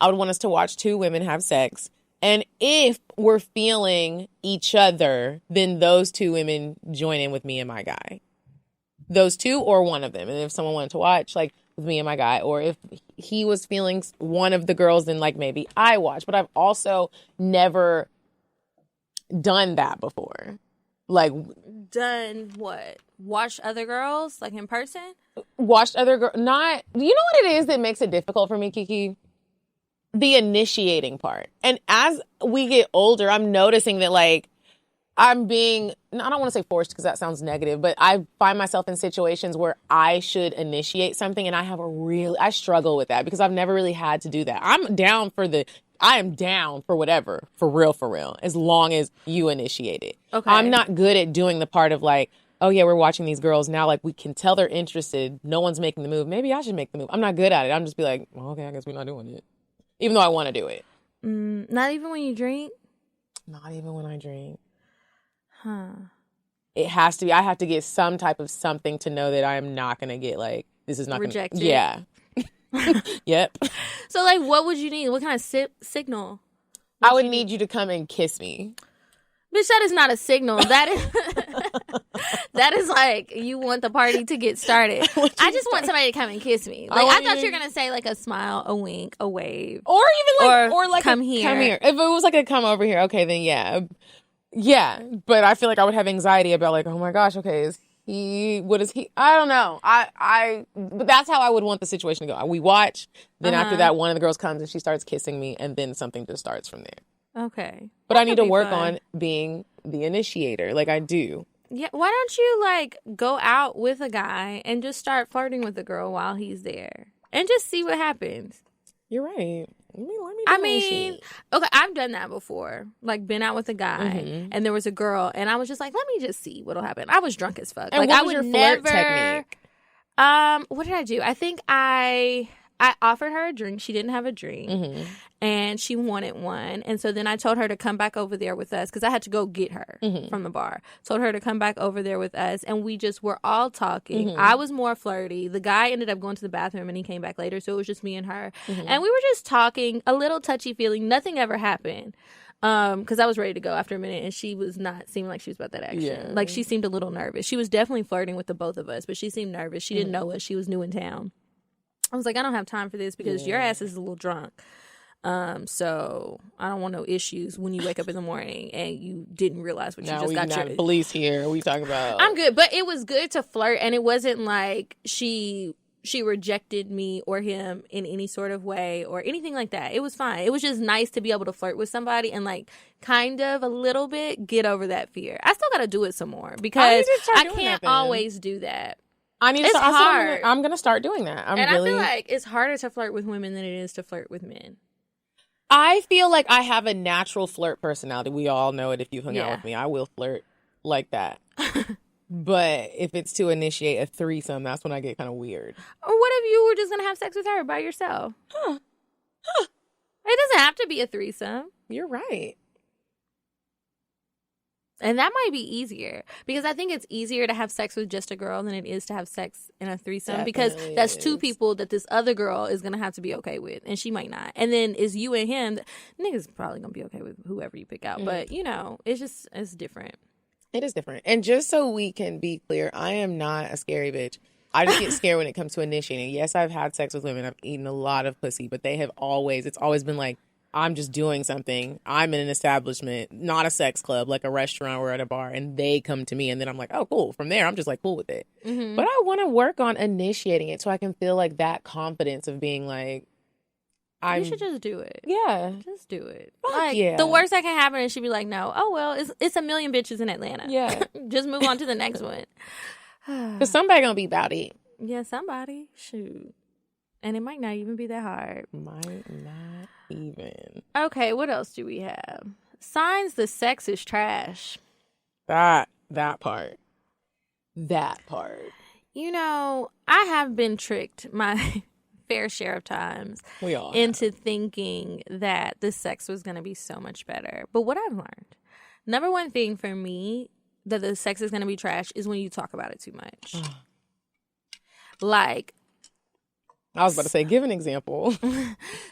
I would want us to watch two women have sex. And if we're feeling each other, then those two women join in with me and my guy. Those two or one of them. And if someone wanted to watch, like, with me and my guy, or if he was feeling one of the girls, then like maybe I watch. But I've also never done that before. Like, Done what? Watch other girls, like, in person? watched other girls. Not, you know what it is that makes it difficult for me, Kiki? The initiating part. And as we get older, I'm noticing that, like, I'm being, I don't want to say forced because that sounds negative, but I find myself in situations where I should initiate something, and I struggle with that because I've never really had to do that. I am down for whatever, for real, as long as you initiate it. Okay. I'm not good at doing the part of like, oh yeah, we're watching these girls now, like we can tell they're interested. No one's making the move. Maybe I should make the move. I'm not good at it. I'm just be like, well, okay, I guess we're not doing it. Even though I want to do it. Not even when you drink? Not even when I drink. Huh. It has to be. I have to get some type of something to know that I am not going to get like, this is not rejected. Yeah. Yep. So, like, what would you need? What kind of signal? I would need you to come and kiss me. Bitch, that is not a signal. That is that is like you want the party to get started. I just want somebody to come and kiss me. Like I thought you were gonna say like a smile, a wink, a wave, or even like or like come here. Come here. If it was like a come over here, okay, then yeah. But I feel like I would have anxiety about like, oh my gosh, okay, what is he? I don't know. But that's how I would want the situation to go. We watch, then after that, one of the girls comes and she starts kissing me, and then something just starts from there. Okay. But I need to work on being the initiator. Like I do. Yeah. Why don't you like go out with a guy and just start flirting with the girl while he's there and just see what happens? You're right. I mean, okay, I've done that before. Like, been out with a guy, and there was a girl, and I was just like, let me just see what'll happen. I was drunk as fuck. And like, what I was would your never. Flirt technique? What did I do? I think I offered her a drink. She didn't have a drink, and she wanted one. And so then I told her to come back over there with us because I had to go get her from the bar. Told her to come back over there with us, and we just were all talking. I was more flirty. The guy ended up going to the bathroom, and he came back later, so it was just me and her. And we were just talking, a little touchy-feely. Nothing ever happened. Because I was ready to go after a minute, and she was not seeming like she was about that action. Yeah. Like, she seemed a little nervous. She was definitely flirting with the both of us, but she seemed nervous. She didn't know us. She was new in town. I was like, I don't have time for this because your ass is a little drunk. So I don't want no issues when you wake up in the morning and you didn't realize what you just got. Now we police here. We talking about. I'm good, but it was good to flirt, and it wasn't like she rejected me or him in any sort of way or anything like that. It was fine. It was just nice to be able to flirt with somebody and like kind of a little bit get over that fear. I still got to do it some more because I can't always do that. It's hard. I'm going to start doing that. I feel like it's harder to flirt with women than it is to flirt with men. I feel like I have a natural flirt personality. We all know it if you hung out with me. I will flirt like that. But if it's to initiate a threesome, that's when I get kind of weird. Or what if you were just going to have sex with her by yourself? It doesn't have to be a threesome. You're right. And that might be easier because I think it's easier to have sex with just a girl than it is to have sex in a threesome because that's two people that this other girl is going to have to be okay with, and she might not. And then it's you and him. Niggas probably going to be okay with whoever you pick out. But, you know, it's different. It is different. And just so we can be clear, I am not a scary bitch. I just get scared when it comes to initiating. Yes, I've had sex with women. I've eaten a lot of pussy, but it's always been like, I'm just doing something. I'm in an establishment, not a sex club, like a restaurant or at a bar, and they come to me, and then I'm like, oh, cool. From there, I'm just like cool with it. But I want to work on initiating it so I can feel like that confidence of being like, you should just do it. Yeah. Just do it. Like, the worst that can happen is she'd be like, no. Oh, well, it's a million bitches in Atlanta. Yeah. Just move on to the next one. Because somebody going to be about it. Yeah, somebody. Shoot. And it might not even be that hard. Might not even. Okay, what else do we have? Signs the sex is trash. That part. You know, I have been tricked my fair share of times into thinking that the sex was going to be so much better. But what I've learned, number one thing for me that the sex is going to be trash is when you talk about it too much. Like, I was about to say, give an example.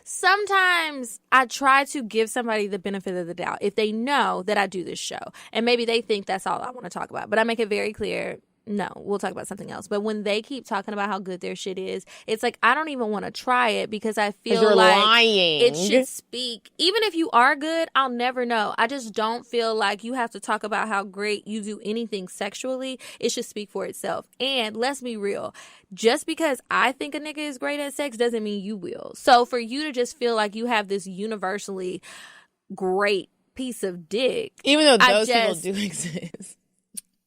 Sometimes I try to give somebody the benefit of the doubt if they know that I do this show. And maybe they think that's all I want to talk about. But I make it very clear, no, we'll talk about something else. But when they keep talking about how good their shit is, it's like I don't even want to try it because I feel you're like lying. it should speak. Even if you are good, I'll never know. I just don't feel like you have to talk about how great you do anything sexually. It should speak for itself. And let's be real. Just because I think a nigga is great at sex doesn't mean you will. So for you to just feel like you have this universally great piece of dick, even though those people do exist,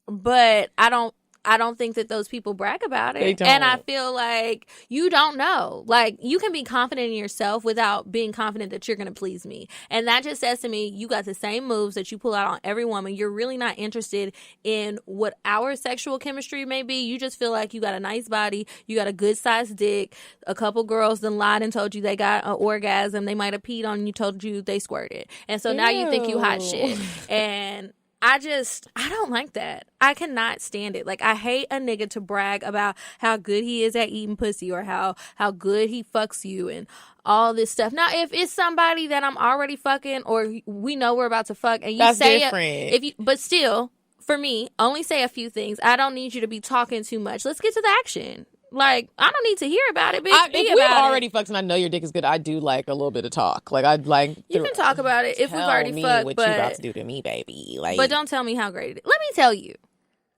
but I don't think that those people brag about it. They don't. And I feel like you don't know. Like, you can be confident in yourself without being confident that you're going to please me. And that just says to me, you got the same moves that you pull out on every woman. You're really not interested in what our sexual chemistry may be. You just feel like you got a nice body. You got a good sized dick. A couple girls then lied and told you they got an orgasm. They might have peed on you, told you they squirted. And so now you think you hot shit. And I don't like that. I cannot stand it. Like, I hate a nigga to brag about how good he is at eating pussy or how good he fucks you and all this stuff. Now, if it's somebody that I'm already fucking or we know we're about to fuck and you that's say different. But still, for me, only say a few things. I don't need you to be talking too much. Let's get to the action. Like, I don't need to hear about it, bitch. If we've already fucked and I know your dick is good, I do like a little bit of talk. Like, I'd like... You can talk about it if we've already fucked, what but... you about to do to me, baby. Like, but don't tell me how great it is. Let me tell you.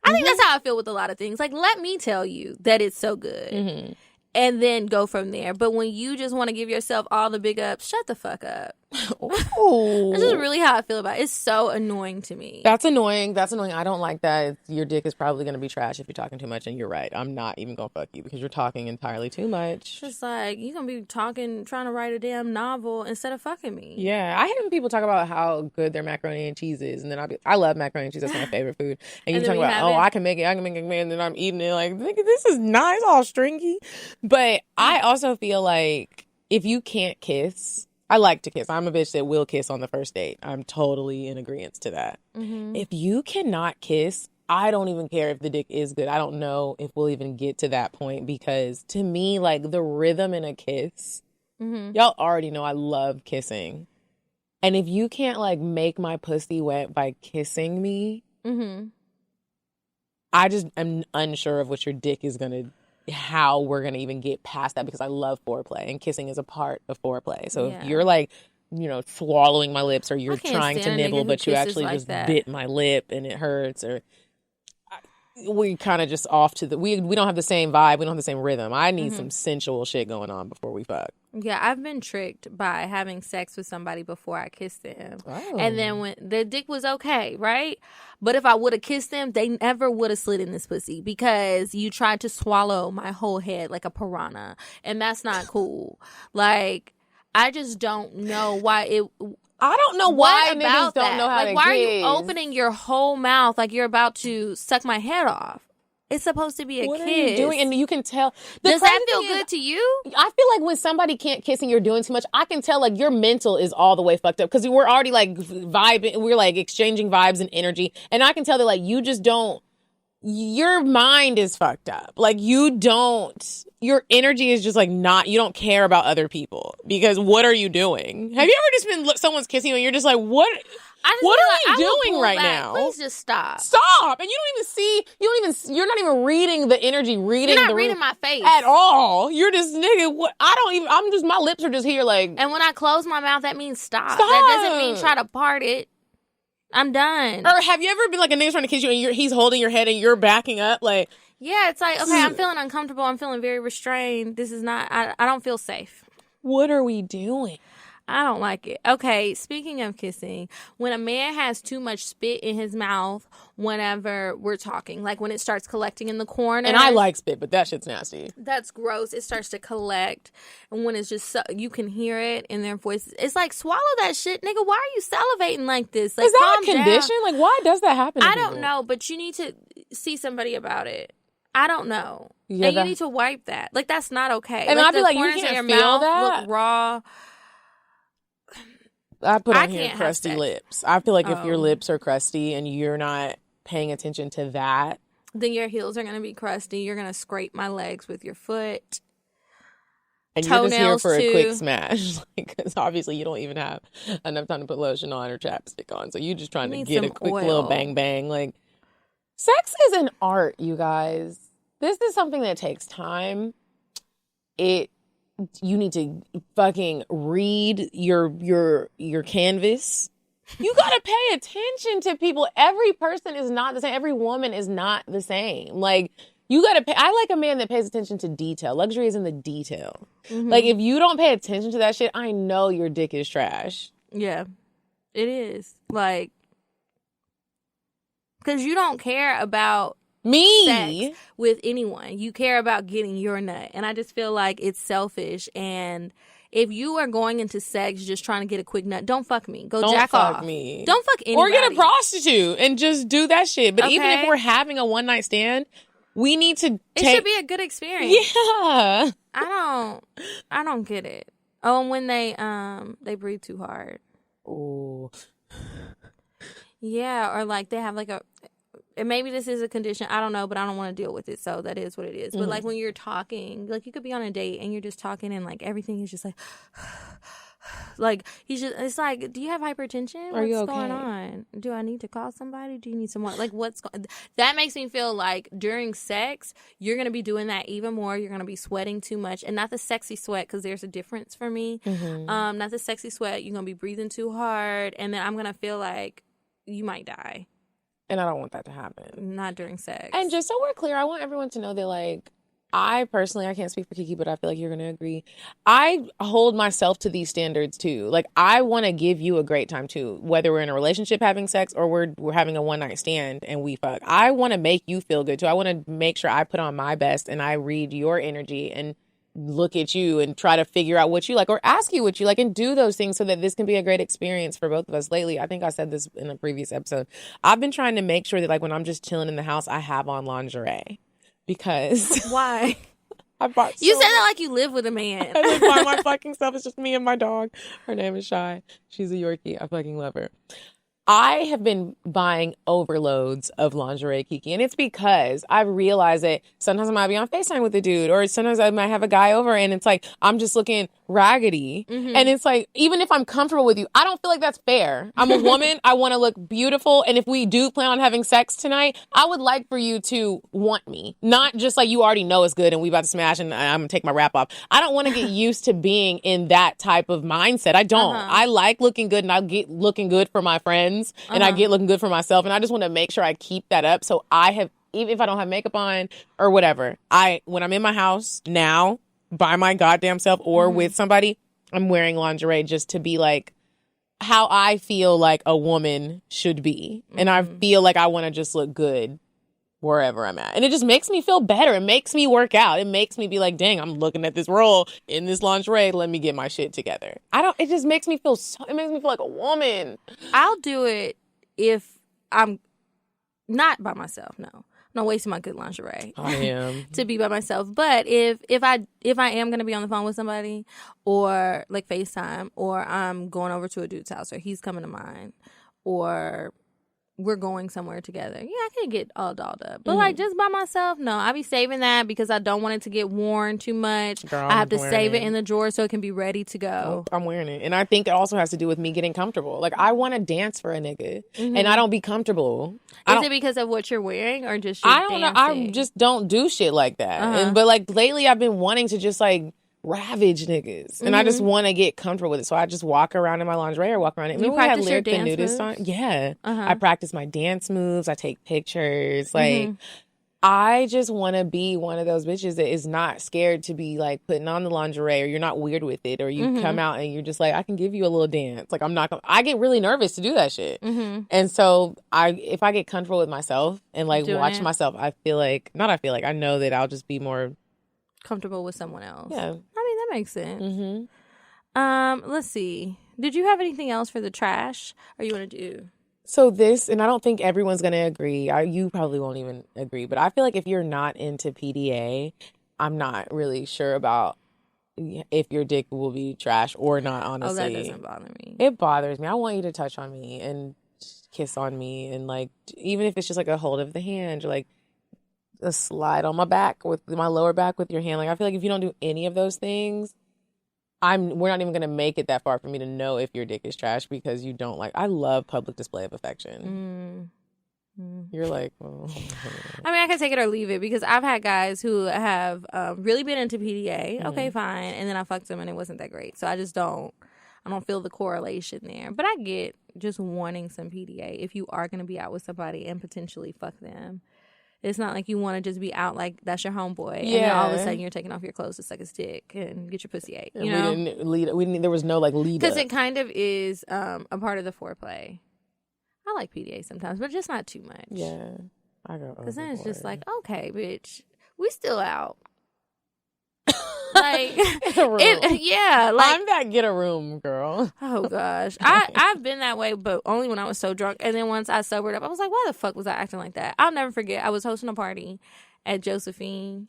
I think that's how I feel with a lot of things. Like, let me tell you that it's so good. And then go from there. But when you just want to give yourself all the big ups, shut the fuck up. This is really how I feel about it. It's so annoying to me. That's annoying. I don't like that. Your dick is probably going to be trash if you're talking too much. And you're right. I'm not even going to fuck you because you're talking entirely too much. It's like, you're going to be talking, trying to write a damn novel instead of fucking me. Yeah. I hate when people talk about how good their macaroni and cheese is. And then I love macaroni and cheese. That's my favorite food. And you talk about, I can make it. And then I'm eating it like, this is nice, all stringy. But I also feel like if you can't kiss... I like to kiss. I'm a bitch that will kiss on the first date. I'm totally in agreement to that. If you cannot kiss, I don't even care if the dick is good. I don't know if we'll even get to that point because to me, like the rhythm in a kiss, y'all already know I love kissing. And if you can't like make my pussy wet by kissing me, I just am unsure of what your dick is going to how we're going to even get past that because I love foreplay and kissing is a part of foreplay. So if you're like, swallowing my lips or you're trying to nibble, but you actually like just bit my lip and it hurts or we kind of just off to we don't have the same vibe. We don't have the same rhythm. I need some sensual shit going on before we fuck. Yeah, I've been tricked by having sex with somebody before I kissed them. Oh. And then when the dick was okay, right? But if I would have kissed them, they never would have slid in this pussy because you tried to swallow my whole head like a piranha. And that's not cool. Like, I just don't know why I don't know why niggas don't know how to kiss. Why are you opening your whole mouth like you're about to suck my head off? It's supposed to be a kiss. What are you doing? And you can tell. Does that feel good to you? I feel like when somebody can't kiss and you're doing too much, I can tell like your mental is all the way fucked up because we're already like vibing. We're like exchanging vibes and energy. And I can tell that like you just don't. Your mind is fucked up. Like your energy is just like not, you don't care about other people because what are you doing? Have you ever just been, someone's kissing you and you're just like, what are you doing right now? Please just stop. Stop. And you're not even reading the energy, you're not reading my face at all. You're just, nigga, what? My lips are just here like. And when I close my mouth, that means stop. That doesn't mean try to part it. I'm done. Or have you ever been like a nigga's trying to kiss you and he's holding your head and you're backing up? Like, yeah, it's like, okay, I'm feeling uncomfortable. I'm feeling very restrained. This is not, I don't feel safe. What are we doing? I don't like it. Okay, speaking of kissing, when a man has too much spit in his mouth whenever we're talking, like when it starts collecting in the corner. And I like spit, but that shit's nasty. That's gross. It starts to collect. And when it's just, you can hear it in their voices. It's like, swallow that shit, nigga. Why are you salivating like this? Like, is that a condition? Down. Like, why does that happen to people? Don't know, but you need to see somebody about it. I don't know. Yeah, and you need to wipe that. Like, that's not okay. And like, I'd be like, you can't feel that? Look raw. I put on here crusty lips. I feel like if your lips are crusty and you're not paying attention to that, then your heels are going to be crusty. You're going to scrape my legs with your foot. And you're just here for a quick smash. Because obviously you don't even have enough time to put lotion on or chapstick on. So you're just trying to get a quick little bang bang. Like, Sex is an art, you guys. This is something that takes time. You need to fucking read your canvas. You gotta pay attention to people. Every person is not the same. Every woman is not the same. Like, you gotta pay. I like a man that pays attention to detail. Luxury is in the detail. Like, if you don't pay attention to that shit, I know your dick is trash. Yeah, it is. Like, because you don't care about sex with anyone. You care about getting your nut. And I just feel like it's selfish. And if you are going into sex just trying to get a quick nut, don't fuck me. Don't jack off. Me. Don't fuck anybody. Or get a prostitute and just do that shit. But even if we're having a one-night stand, we need to It should be a good experience. Yeah. I don't get it. Oh, and when they breathe too hard. Oh. Yeah, or like they have like and maybe this is a condition, I don't know, but I don't want to deal with it, so that is what it is. But like when you're talking, like you could be on a date and you're just talking and like everything is just like it's like, do you have hypertension? Are you What's okay? going on? Do I need to call somebody? Do you need someone? Like that makes me feel like during sex, you're going to be doing that even more. You're going to be sweating too much, and not the sexy sweat, because there's a difference for me. Not the sexy sweat. You're going to be breathing too hard, and then I'm going to feel like you might die. And I don't want that to happen. Not during sex. And just so we're clear, I want everyone to know that, like, I personally, I can't speak for Kiki, but I feel like you're going to agree. I hold myself to these standards too. Like, I want to give you a great time too, whether we're in a relationship having sex or we're having a one night stand and we fuck. I want to make you feel good too. I want to make sure I put on my best and I read your energy and look at you and try to figure out what you like or ask you what you like and do those things so that this can be a great experience for both of us. Lately, I think I said this in a previous episode, I've been trying to make sure that, like, when I'm just chilling in the house, I have on lingerie. Because why? I bought you said that like you live with a man. I live by my fucking self. It's just me and my dog. Her name is Shy. She's a Yorkie. I fucking love her. I have been buying overloads of lingerie, Kiki, and it's because I've realized that sometimes I might be on FaceTime with a dude, or sometimes I might have a guy over, and it's like I'm just looking raggedy. And it's like, even if I'm comfortable with you, I don't feel like that's fair. I'm a woman. I want to look beautiful, and if we do plan on having sex tonight, I would like for you to want me, not just like you already know it's good and we about to smash and I'm gonna take my wrap off. I don't want to get used to being in that type of mindset. I don't. I like looking good, and I get looking good for my friends. And I get looking good for myself. And I just want to make sure I keep that up. So I have, even if I don't have makeup on or whatever, when I'm in my house now by my goddamn self or with somebody, I'm wearing lingerie just to be like how I feel like a woman should be. And I feel like I want to just look good wherever I'm at. And it just makes me feel better. It makes me work out. It makes me be like, dang, I'm looking at this roll in this lingerie. Let me get my shit together. It just makes me feel it makes me feel like a woman. I'll do it if I'm not by myself. No, I'm not wasting my good lingerie. I am. To be by myself. But if I am going to be on the phone with somebody, or like FaceTime, or I'm going over to a dude's house, or he's coming to mine, or we're going somewhere together, yeah, I can get all dolled up. But like just by myself, no. I be saving that because I don't want it to get worn too much. Girl, I have to save it in the drawer so it can be ready to go. I'm wearing it. And I think it also has to do with me getting comfortable. Like, I want to dance for a nigga and I don't be comfortable. Is it because of what you're wearing or just I don't know. I just don't do shit like that. But like lately I've been wanting to just like ravage niggas, and I just want to get comfortable with it. So I just walk around in my lingerie or walk around it. You practice your dance nudist moves? on? Yeah. I practice my dance moves. I take pictures. Like, I just want to be one of those bitches that is not scared to be like putting on the lingerie, or you're not weird with it, or you come out and you're just like, I can give you a little dance. Like, I get really nervous to do that shit. And so if I get comfortable with myself and like watch myself, I know that I'll just be more comfortable with someone else. Yeah. I mean, that makes sense. Let's see. Did you have anything else for the trash, or you want to do? So this, and I don't think everyone's going to agree. You probably won't even agree, but I feel like if you're not into PDA, I'm not really sure about if your dick will be trash or not, honestly. Oh, that doesn't bother me. It bothers me. I want you to touch on me and kiss on me, and like, even if it's just like a hold of the hand, or like a slide on my back with my lower back with your hand. Like, I feel like if you don't do any of those things, we're not even gonna make it that far for me to know if your dick is trash, because you don't like. I love public display of affection. You're like, oh. I mean, I can take it or leave it because I've had guys who have really been into PDA. Okay, fine. And then I fucked them and it wasn't that great. So I don't feel the correlation there. But I get just wanting some PDA if you are going to be out with somebody and potentially fuck them. It's not like you want to just be out like that's your homeboy. And then all of a sudden you're taking off your clothes to suck his dick and get your pussy ate. You know? There was no like lead because it kind of is a part of the foreplay. I like PDA sometimes, but just not too much. Yeah. I go because then it's just like, okay, bitch, we still out. Like, yeah, like I'm that get a room girl. Oh gosh, I've been that way, but only when I was so drunk. And then once I sobered up, I was like, why the fuck was I acting like that? I'll never forget. I was hosting a party at Josephine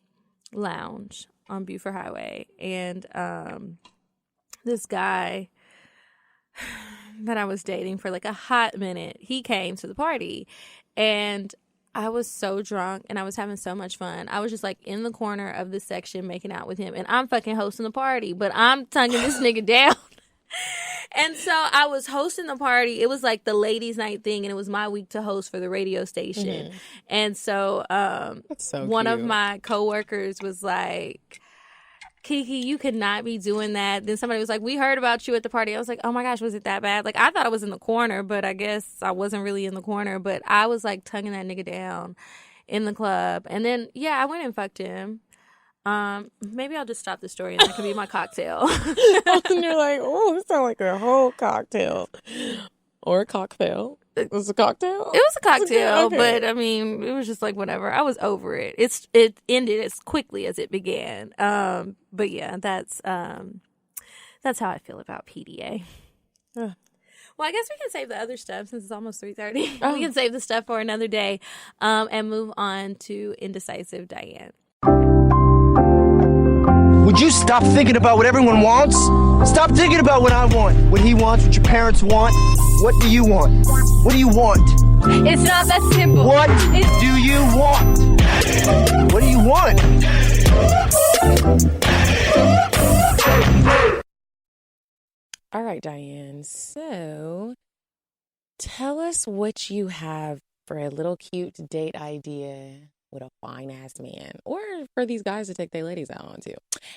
Lounge on Buford Highway, and this guy that I was dating for like a hot minute, he came to the party, and I was so drunk and I was having so much fun. I was just like in the corner of the section making out with him, and I'm fucking hosting the party, but I'm tonguing this nigga down. And so I was hosting the party. It was like the ladies' night thing, and it was my week to host for the radio station. And so, one of my coworkers was like, Kiki, you could not be doing that. Then somebody was like, we heard about you at the party. I was like, oh my gosh, was it that bad? Like, I thought I was in the corner, but I guess I wasn't really in the corner. But I was like tonguing that nigga down in the club. And then, yeah, I went and fucked him. Maybe I'll just stop the story and that can be my cocktail. And you're like, oh, this sounds like a whole cocktail. Or a cocktail. It was a cocktail? It was a cocktail, okay. But I mean, it was just like whatever. I was over it. It ended as quickly as it began. But yeah, that's how I feel about PDA. Well, I guess we can save the other stuff since it's almost 3:30. We can save the stuff for another day, and move on to Indecisive Diane. Would you stop thinking about what everyone wants? Stop thinking about what I want, what he wants, what your parents want. What do you want? What do you want? It's not that simple. What do you want? What do you want? All right, Diane. So tell us what you have for a little cute date idea with a fine ass man, or for these guys to take their ladies out on too.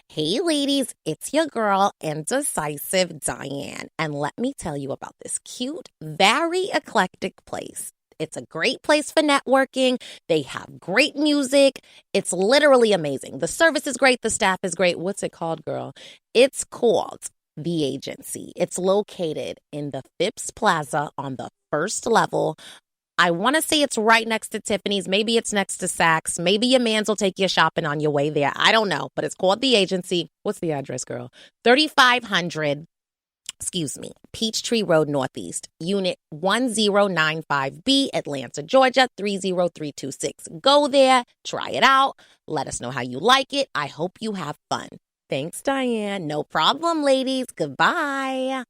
Hey ladies, it's your girl, Indecisive Diane, and let me tell you about this cute, very eclectic place. It's a great place for networking. They have great music. It's literally amazing. The service is great. The staff is great. What's it called, girl? It's called The Agency. It's located in the Phipps Plaza on the first level. I want to say it's right next to Tiffany's. Maybe it's next to Saks. Maybe your mans will take you shopping on your way there. I don't know, but it's called The Agency. What's the address, girl? 3500, Peachtree Road Northeast, Unit 1095B, Atlanta, Georgia, 30326. Go there, try it out. Let us know how you like it. I hope you have fun. Thanks, Diane. No problem, ladies. Goodbye.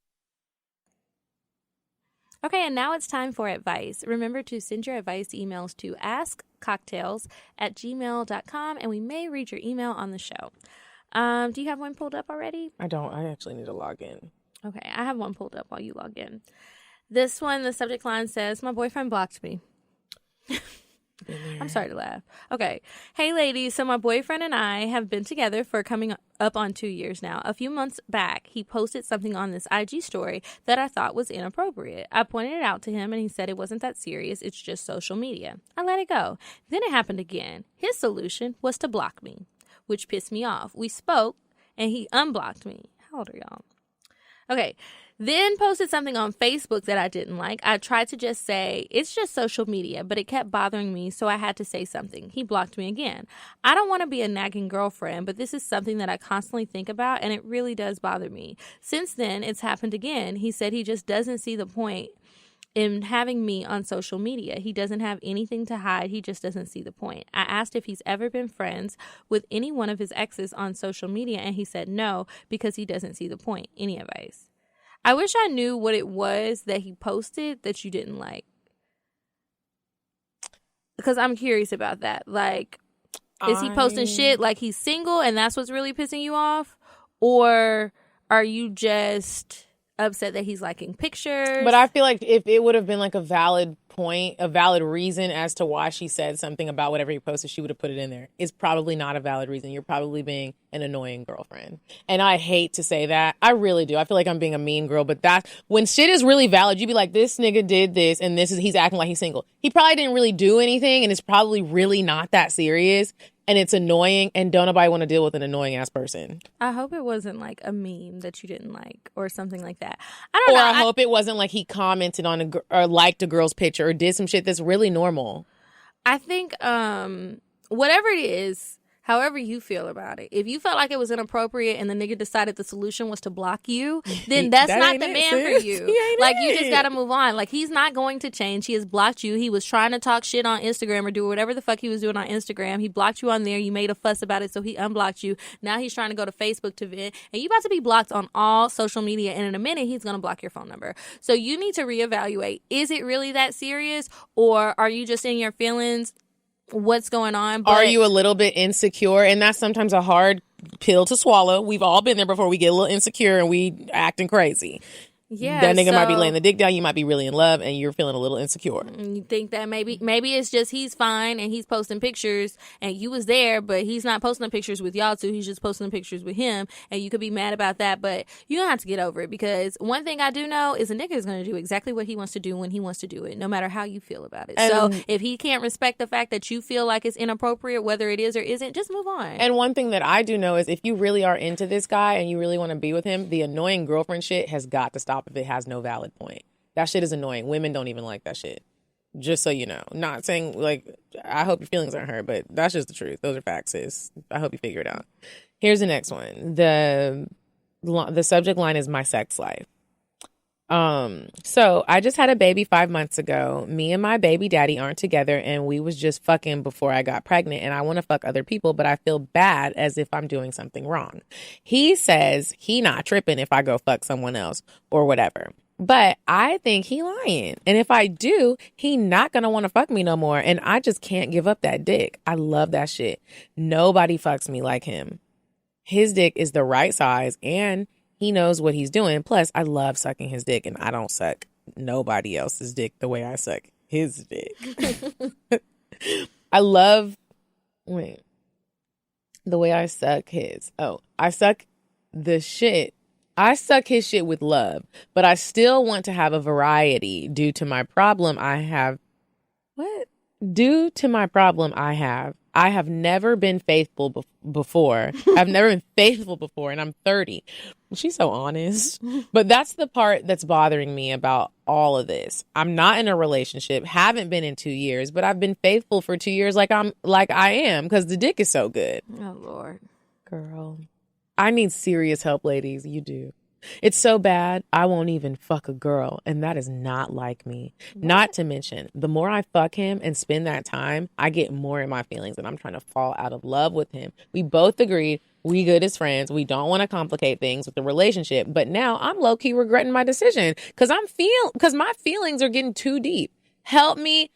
Okay, and now it's time for advice. Remember to send your advice emails to askcocktails@gmail.com, and we may read your email on the show. Do you have one pulled up already? I don't. I actually need to log in. Okay, I have one pulled up while you log in. This one, the subject line says, my boyfriend blocked me. I'm sorry to laugh. Okay. Hey, ladies. So my boyfriend and I have been together for coming up on 2 years now. A few months back, he posted something on this IG story that I thought was inappropriate. I pointed it out to him, and he said it wasn't that serious. It's just social media. I let it go. Then it happened again. His solution was to block me, which pissed me off. We spoke, and he unblocked me. How old are y'all? Okay. Then posted something on Facebook that I didn't like. I tried to just say, it's just social media, but it kept bothering me, so I had to say something. He blocked me again. I don't want to be a nagging girlfriend, but this is something that I constantly think about, and it really does bother me. Since then, it's happened again. He said he just doesn't see the point in having me on social media. He doesn't have anything to hide. He just doesn't see the point. I asked if he's ever been friends with any one of his exes on social media, and he said no, because he doesn't see the point. Any advice? I wish I knew what it was that he posted that you didn't like. Because I'm curious about that. Like, is he posting shit like he's single and that's what's really pissing you off? Or are you just upset that he's liking pictures. But I feel like if it would have been like a valid point, a valid reason as to why she said something about whatever he posted, she would have put it in there. It's probably not a valid reason. You're probably being an annoying girlfriend. And I hate to say that. I really do. I feel like I'm being a mean girl, but that's when shit is really valid. You'd be like, this nigga did this and he's acting like he's single. He probably didn't really do anything and it's probably really not that serious. And it's annoying, and don't nobody want to deal with an annoying ass person. I hope it wasn't like a meme that you didn't like or something like that. I don't know. Or I hope it wasn't like he commented on or liked a girl's picture or did some shit that's really normal. I think whatever it is, however you feel about it, if you felt like it was inappropriate and the nigga decided the solution was to block you, then that's not the man for you. Like, you just got to move on. Like, he's not going to change. He has blocked you. He was trying to talk shit on Instagram or do whatever the fuck he was doing on Instagram. He blocked you on there. You made a fuss about it, so he unblocked you. Now he's trying to go to Facebook to vent. And you about to be blocked on all social media. And in a minute, he's going to block your phone number. So you need to reevaluate. Is it really that serious? Or are you just in your feelings? What's going on? But are you a little bit insecure? And that's sometimes a hard pill to swallow. We've all been there before. We get a little insecure and we acting crazy. Yeah, that nigga might be laying the dick down. You might be really in love and you're feeling a little insecure. You think that maybe it's just he's fine and he's posting pictures and you was there, but he's not posting the pictures with y'all two. He's just posting the pictures with him, and you could be mad about that, but you don't have to get over it, because one thing I do know is a nigga is going to do exactly what he wants to do when he wants to do it, no matter how you feel about it. So if he can't respect the fact that you feel like it's inappropriate, whether it is or isn't, just move on. And one thing that I do know is if you really are into this guy and you really want to be with him, the annoying girlfriend shit has got to stop if it has no valid point. That shit is annoying. Women don't even like that shit. Just so you know. Not saying, like, I hope your feelings aren't hurt, but that's just the truth. Those are facts, sis. I hope you figure it out. Here's the next one. The subject line is my sex life. So I just had a baby 5 months ago. Me and my baby daddy aren't together, and we was just fucking before I got pregnant, and I want to fuck other people, but I feel bad as if I'm doing something wrong. He says he not tripping if I go fuck someone else or whatever. But I think he lying. And if I do, he not going to want to fuck me no more. And I just can't give up that dick. I love that shit. Nobody fucks me like him. His dick is the right size and he knows what he's doing. Plus, I love sucking his dick, and I don't suck nobody else's dick the way I suck his dick. I love the way I suck his. Oh, I suck his shit with love, but I still want to have a variety due to my problem I have. Due to my problem I have never been faithful before. I've never been faithful before, and I'm 30. She's so honest. But that's the part that's bothering me about all of this. I'm not in a relationship, haven't been in 2 years, but I've been faithful for 2 years like I am, because the dick is so good. Oh, Lord. Girl, I need serious help, ladies. You do. It's so bad, I won't even fuck a girl, and that is not like me. What? Not to mention, the more I fuck him and spend that time, I get more in my feelings, and I'm trying to fall out of love with him. We both agreed we good as friends. We don't want to complicate things with the relationship, but now I'm low-key regretting my decision because my feelings are getting too deep. Help me.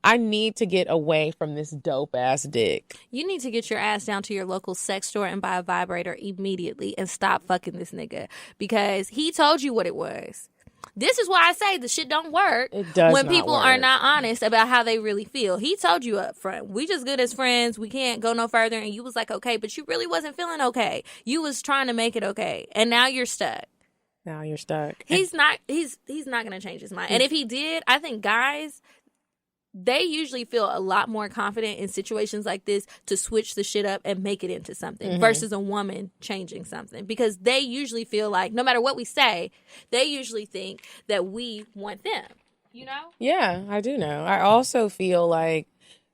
I need to get away from this dope ass dick. You need to get your ass down to your local sex store and buy a vibrator immediately and stop fucking this nigga, because he told you what it was. This is why I say the shit don't work. It does when not people work. are not honest about how they really feel. He told you up front, we just good as friends. We can't go no further. And you was like, okay, but you really wasn't feeling okay. You was trying to make it okay. And now you're stuck. He's not going to change his mind. And if he did, I think guys, they usually feel a lot more confident in situations like this to switch the shit up and make it into something versus a woman changing something, because they usually feel like no matter what we say, they usually think that we want them, you know? Yeah, I do know. I also feel like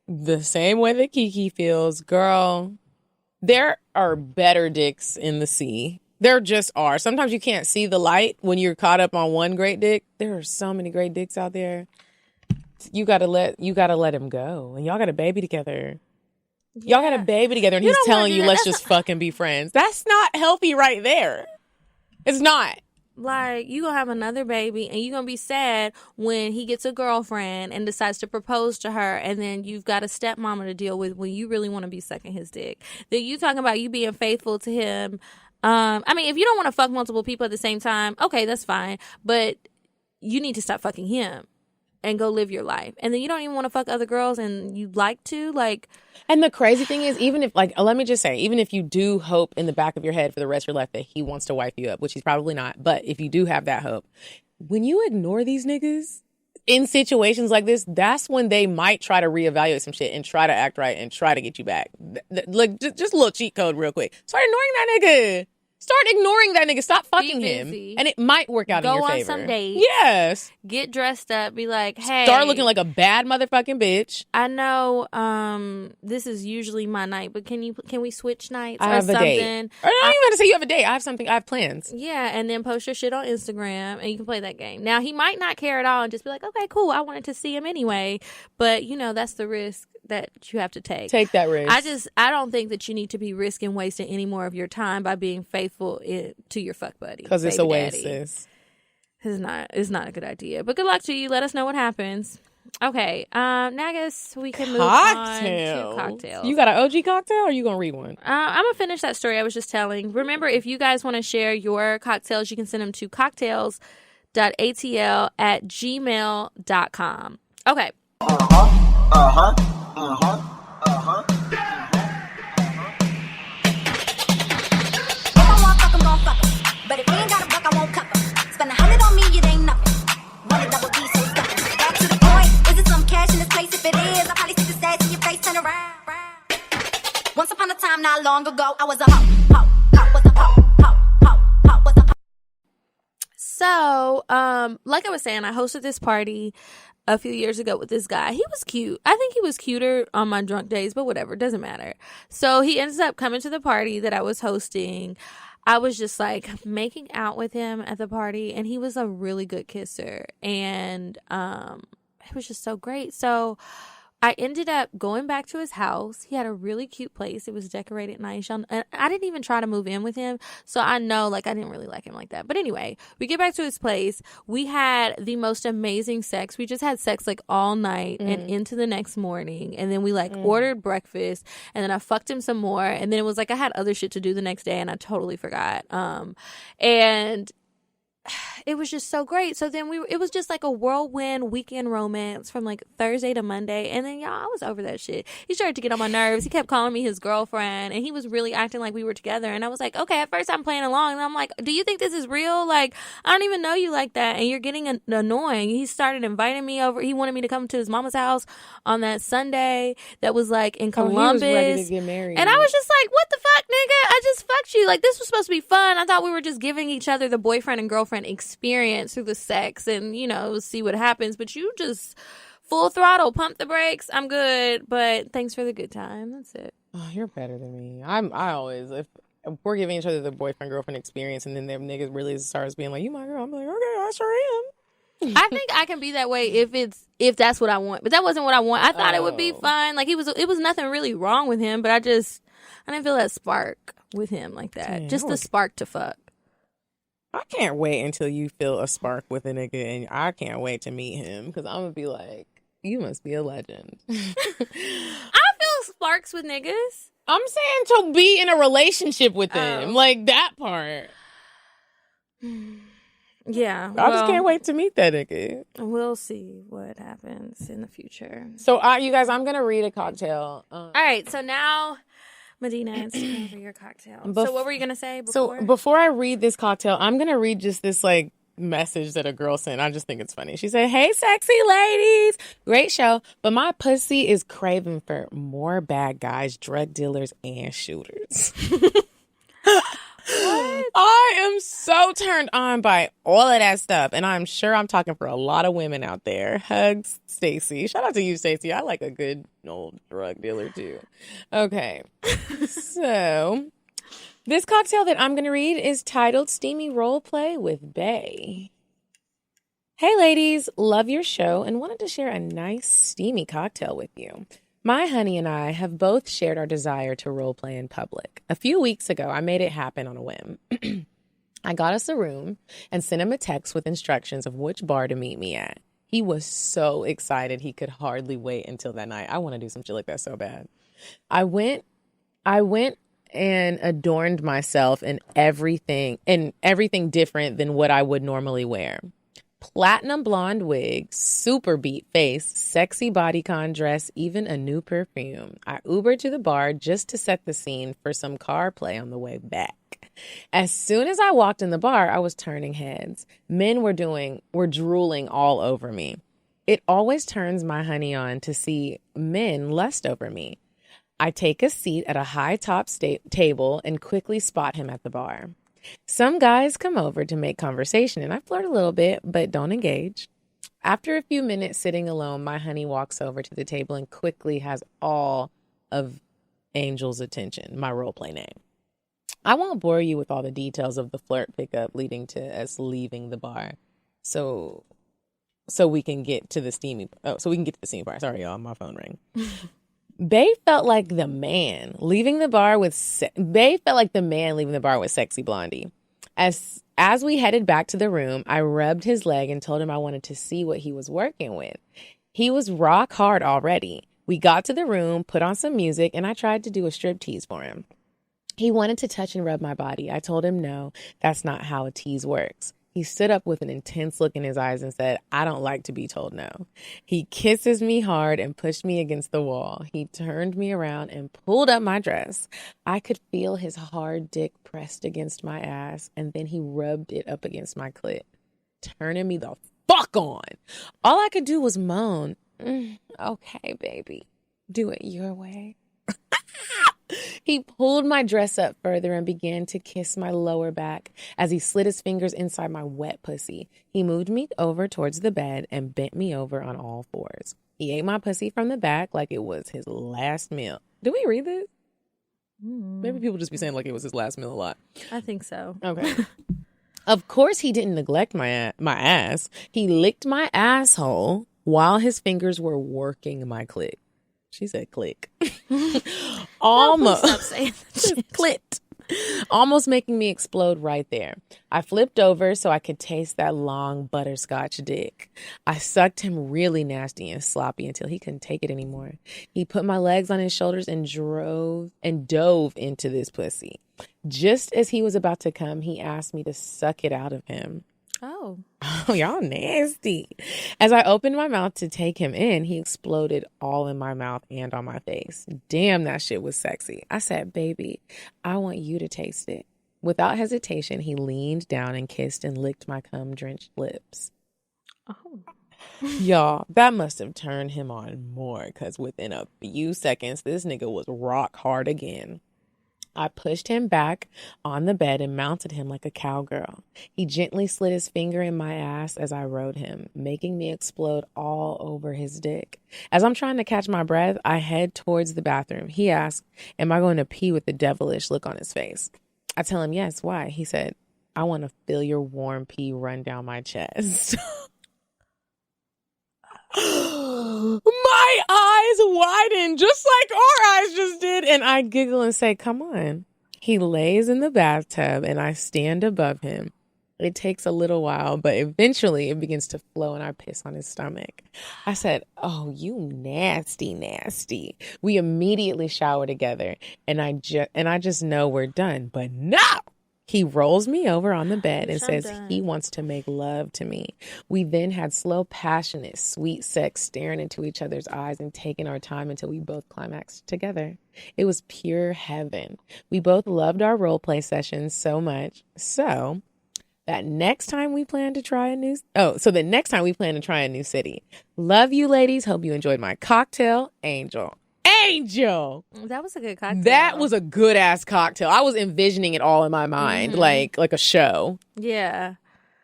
the same way that Kiki feels, girl, there are better dicks in the sea. There just are. Sometimes you can't see the light when you're caught up on one great dick. There are so many great dicks out there. You gotta let him go, and y'all got a baby together. Yeah. Y'all got a baby together, and he's telling you, let's just fucking be friends. That's not healthy right there. It's not. Like, you gonna have another baby, and you gonna be sad when he gets a girlfriend and decides to propose to her, and then you've got a stepmama to deal with when you really want to be sucking his dick. Then you talking about you being faithful to him I mean, if you don't want to fuck multiple people at the same time, okay, that's fine. But you need to stop fucking him and go live your life. And then you don't even want to fuck other girls and you'd like to, like... And the crazy thing is, even if, like, let me just say, even if you do hope in the back of your head for the rest of your life that he wants to wife you up, which he's probably not, but if you do have that hope, when you ignore these niggas in situations like this, that's when they might try to reevaluate some shit and try to act right and try to get you back. Look, just a little cheat code real quick. Start ignoring that nigga. Start ignoring that nigga. Stop fucking him. And it might work out in your favor. Go on some dates. Yes. Get dressed up. Be like, hey. Start looking like a bad motherfucking bitch. I know this is usually my night, but can we switch nights I or have something? A date. Or I don't even have to say you have a date. I have plans. Yeah, and then post your shit on Instagram and you can play that game. Now, he might not care at all and just be like, okay, cool. I wanted to see him anyway. But, that's the risk that you have to take. Take that risk. I don't think that you need to be risking wasting any more of your time by being faithful to your fuck buddy. Because it's a waste, sis. It's not a good idea. But good luck to you. Let us know what happens. Okay. Now I guess we can move on to cocktails. You got an OG cocktail or you going to read one? I'm going to finish that story I was just telling. Remember, if you guys want to share your cocktails, you can send them to cocktails.atl@gmail.com. Okay. But if he ain't got a buck, I won't cuff him. Spend 100 on me, it ain't nothing. Wanna double D, so stuff it. Back to the point. Is it some cash in this place? If it is, I'll probably stick the stats in your face, turn around. Once upon a time, not long ago, I was a hoe, was a hoe, was a hoe. So, like I was saying, I hosted this party a few years ago with this guy. He was cute. I think he was cuter on my drunk days, but whatever, doesn't matter. So he ends up coming to the party that I was hosting. I was just like making out with him at the party, and he was a really good kisser, and it was just so great. So I ended up going back to his house. He had a really cute place. It was decorated nice. And I didn't even try to move in with him. So I know, like, I didn't really like him like that. But anyway, we get back to his place. We had the most amazing sex. We just had sex, like, all night and into the next morning. And then we, like, ordered breakfast. And then I fucked him some more. And then it was like I had other shit to do the next day, and I totally forgot. And it was just so great. So then it was just like a whirlwind weekend romance from like Thursday to Monday. And then, y'all, I was over that shit. He started to get on my nerves. He kept calling me his girlfriend, and he was really acting like we were together. And I was like, okay, at first I'm playing along. And I'm like, do you think this is real? Like, I don't even know you like that. And you're getting annoying. He started inviting me over. He wanted me to come to his mama's house on that Sunday that was like in Columbus. He was ready to get married. And I was just like, what the fuck, nigga? I just fucked you. Like, this was supposed to be fun. I thought we were just giving each other the boyfriend and girlfriend experience through the sex and, see what happens. But you just full throttle, pump the brakes. I'm good, but thanks for the good time. That's it. Oh, you're better than me. I always, if we're giving each other the boyfriend girlfriend experience, and then them niggas really starts being like, "You my girl," I'm like, "Okay, I sure am." I think I can be that way if that's what I want, but that wasn't what I want. I thought it would be fun. Like, it was nothing really wrong with him, but I didn't feel that spark with him like that. Damn, just the spark to fuck. I can't wait until you feel a spark with a nigga, and I can't wait to meet him, because I'm gonna be like, you must be a legend. I feel sparks with niggas. I'm saying to be in a relationship with them, like that part. Yeah, I just can't wait to meet that nigga. We'll see what happens in the future. So, you guys, I'm gonna read a cocktail. All right, so now, Medina, it's time for your cocktail. So what were you going to say before? So before I read this cocktail, I'm going to read just this, like, message that a girl sent. I just think it's funny. She said, "Hey, sexy ladies. Great show, but my pussy is craving for more bad guys, drug dealers, and shooters." What? I am so turned on by all of that stuff, and I'm sure I'm talking for a lot of women out there. Hugs, Stacy. Shout out to you, Stacy. I like a good old drug dealer too. Okay, so this cocktail that I'm going to read is titled "Steamy Role Play with Bae." Hey, ladies, love your show and wanted to share a nice steamy cocktail with you. My honey and I have both shared our desire to role play in public. A few weeks ago, I made it happen on a whim. I got us a room and sent him a text with instructions of which bar to meet me at. He was so excited he could hardly wait until that night. I want to do some shit like that so bad. I went and adorned myself in everything different than what I would normally wear. Platinum blonde wig, super beat face, sexy bodycon dress, even a new perfume. I Ubered to the bar just to set the scene for some car play on the way back. As soon as I walked in the bar, I was turning heads. Men were drooling all over me. It always turns my honey on to see men lust over me. I take a seat at a high top table and quickly spot him at the bar. Some guys come over to make conversation, and I flirt a little bit, but don't engage. After a few minutes sitting alone, my honey walks over to the table and quickly has all of Angel's attention, my roleplay name. I won't bore you with all the details of the flirt pickup leading to us leaving the bar. So we can get to the steamy part. Sorry, y'all, my phone rang. Bae felt like the man leaving the bar with Sexy Blondie. As we headed back to the room, I rubbed his leg and told him I wanted to see what he was working with. He was rock hard already. We got to the room, put on some music, and I tried to do a striptease for him. He wanted to touch and rub my body. I told him no, that's not how a tease works. He stood up with an intense look in his eyes and said, I don't like to be told no. He kisses me hard and pushed me against the wall. He turned me around and pulled up my dress. I could feel his hard dick pressed against my ass, and then he rubbed it up against my clit, turning me the fuck on. All I could do was moan, okay, baby, do it your way. He pulled my dress up further and began to kiss my lower back as he slid his fingers inside my wet pussy. He moved me over towards the bed and bent me over on all fours. He ate my pussy from the back like it was his last meal. Did we read this? Maybe people just be saying like it was his last meal a lot. I think so. Okay. Of course, he didn't neglect my ass. He licked my asshole while his fingers were working my clit. She said click. Almost. Stop saying that. Clit. Almost making me explode right there. I flipped over so I could taste that long butterscotch dick. I sucked him really nasty and sloppy until he couldn't take it anymore. He put my legs on his shoulders and dove into this pussy. Just as he was about to come, he asked me to suck it out of him. Oh, y'all nasty. As I opened my mouth to take him in, he exploded all in my mouth and on my face. Damn, that shit was sexy. I said, baby, I want you to taste it. Without hesitation, he leaned down and kissed and licked my cum-drenched lips. Oh. Y'all, that must have turned him on more, because within a few seconds, this nigga was rock hard again. I pushed him back on the bed and mounted him like a cowgirl. He gently slid his finger in my ass as I rode him, making me explode all over his dick. As I'm trying to catch my breath, I head towards the bathroom. He asked, am I going to pee, with the devilish look on his face? I tell him, yes, why? He said, I want to feel your warm pee run down my chest. My eyes widen just like our eyes just did, and I giggle and say, come on. He lays in the bathtub and I stand above him. It takes a little while, but eventually it begins to flow and I piss on his stomach. I said, oh, you nasty, nasty. We immediately shower together and I just know we're done, but no! He rolls me over on the bed and says he wants to make love to me. We then had slow, passionate, sweet sex, staring into each other's eyes and taking our time until we both climaxed together. It was pure heaven. We both loved our role play sessions so much. So the next time we plan to try a new city. Love you, ladies. Hope you enjoyed my cocktail. Angel. That was a good cocktail. That was a good ass cocktail. I was envisioning it all in my mind, like a show. Yeah.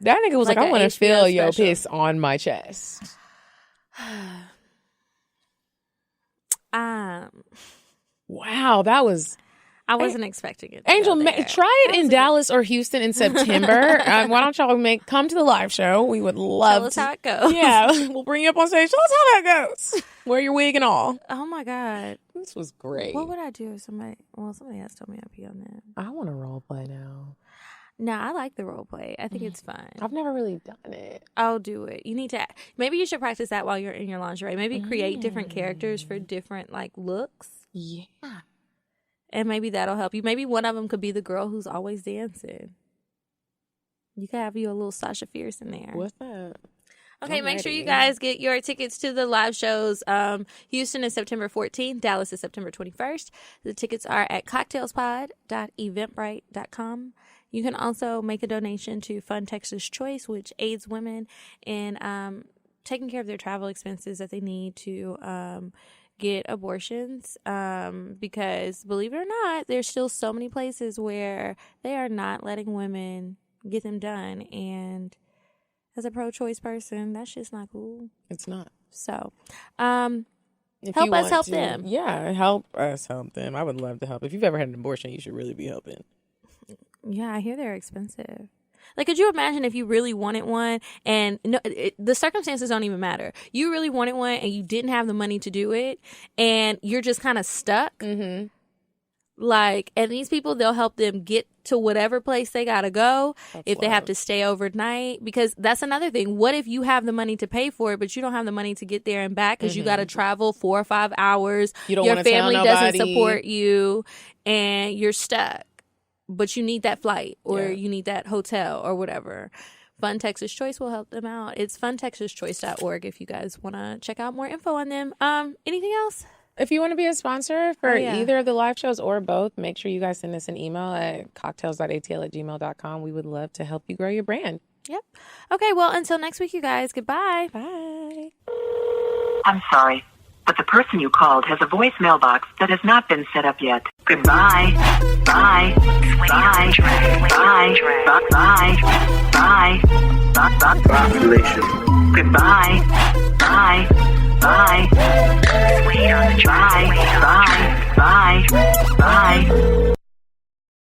That nigga was like I want to feel your piss on my chest. Wow, that was. I wasn't expecting it. Angel, try it in Dallas or Houston in September. Why don't y'all come to the live show? We would love Tell us how it goes. Yeah, we'll bring you up on stage. Tell us how that goes. Wear your wig and all. Oh my God, this was great. What would I do if somebody else told me I'd be on that? I want to role play now. No, I like the role play. I think it's fun. I've never really done it. I'll do it. You need to. Maybe you should practice that while you're in your lingerie. Maybe create different characters for different looks. Yeah. And maybe that'll help you. Maybe one of them could be the girl who's always dancing. You could have you a little Sasha Fierce in there. What's that? Okay, make sure you guys get your tickets to the live shows. Houston is September 14th. Dallas is September 21st. The tickets are at cocktailspod.eventbrite.com. You can also make a donation to Fund Texas Choice, which aids women in taking care of their travel expenses that they need to get abortions. Because, believe it or not, there's still so many places where they are not letting women get them done. And as a pro-choice person, that's just not cool. It's not. So, help us help them. Yeah, help us help them. I would love to help. If you've ever had an abortion, you should really be helping. Yeah, I hear they're expensive. Like, could you imagine if you really wanted one and the circumstances don't even matter. You really wanted one and you didn't have the money to do it and you're just kind of stuck. Mm-hmm. Like, and these people, they'll help them get to whatever place they got to go if they have to stay overnight. Because that's another thing. What if you have the money to pay for it, but you don't have the money to get there and back because you got to travel 4 or 5 hours. Your family doesn't support you and you're stuck. But you need that flight or you need that hotel or whatever. Fund Texas Choice will help them out. It's fundtexaschoice.org if you guys want to check out more info on them. Anything else? If you want to be a sponsor for either of the live shows or both, make sure you guys send us an email at cocktails.atl@gmail.com. We would love to help you grow your brand. Yep. Okay, well, until next week, you guys. Goodbye. Bye. I'm sorry, but the person you called has a voicemail box that has not been set up yet. Goodbye. Bye. Bye. Bye. Bye. Bye. Bye. Population. Goodbye. Bye. Bye.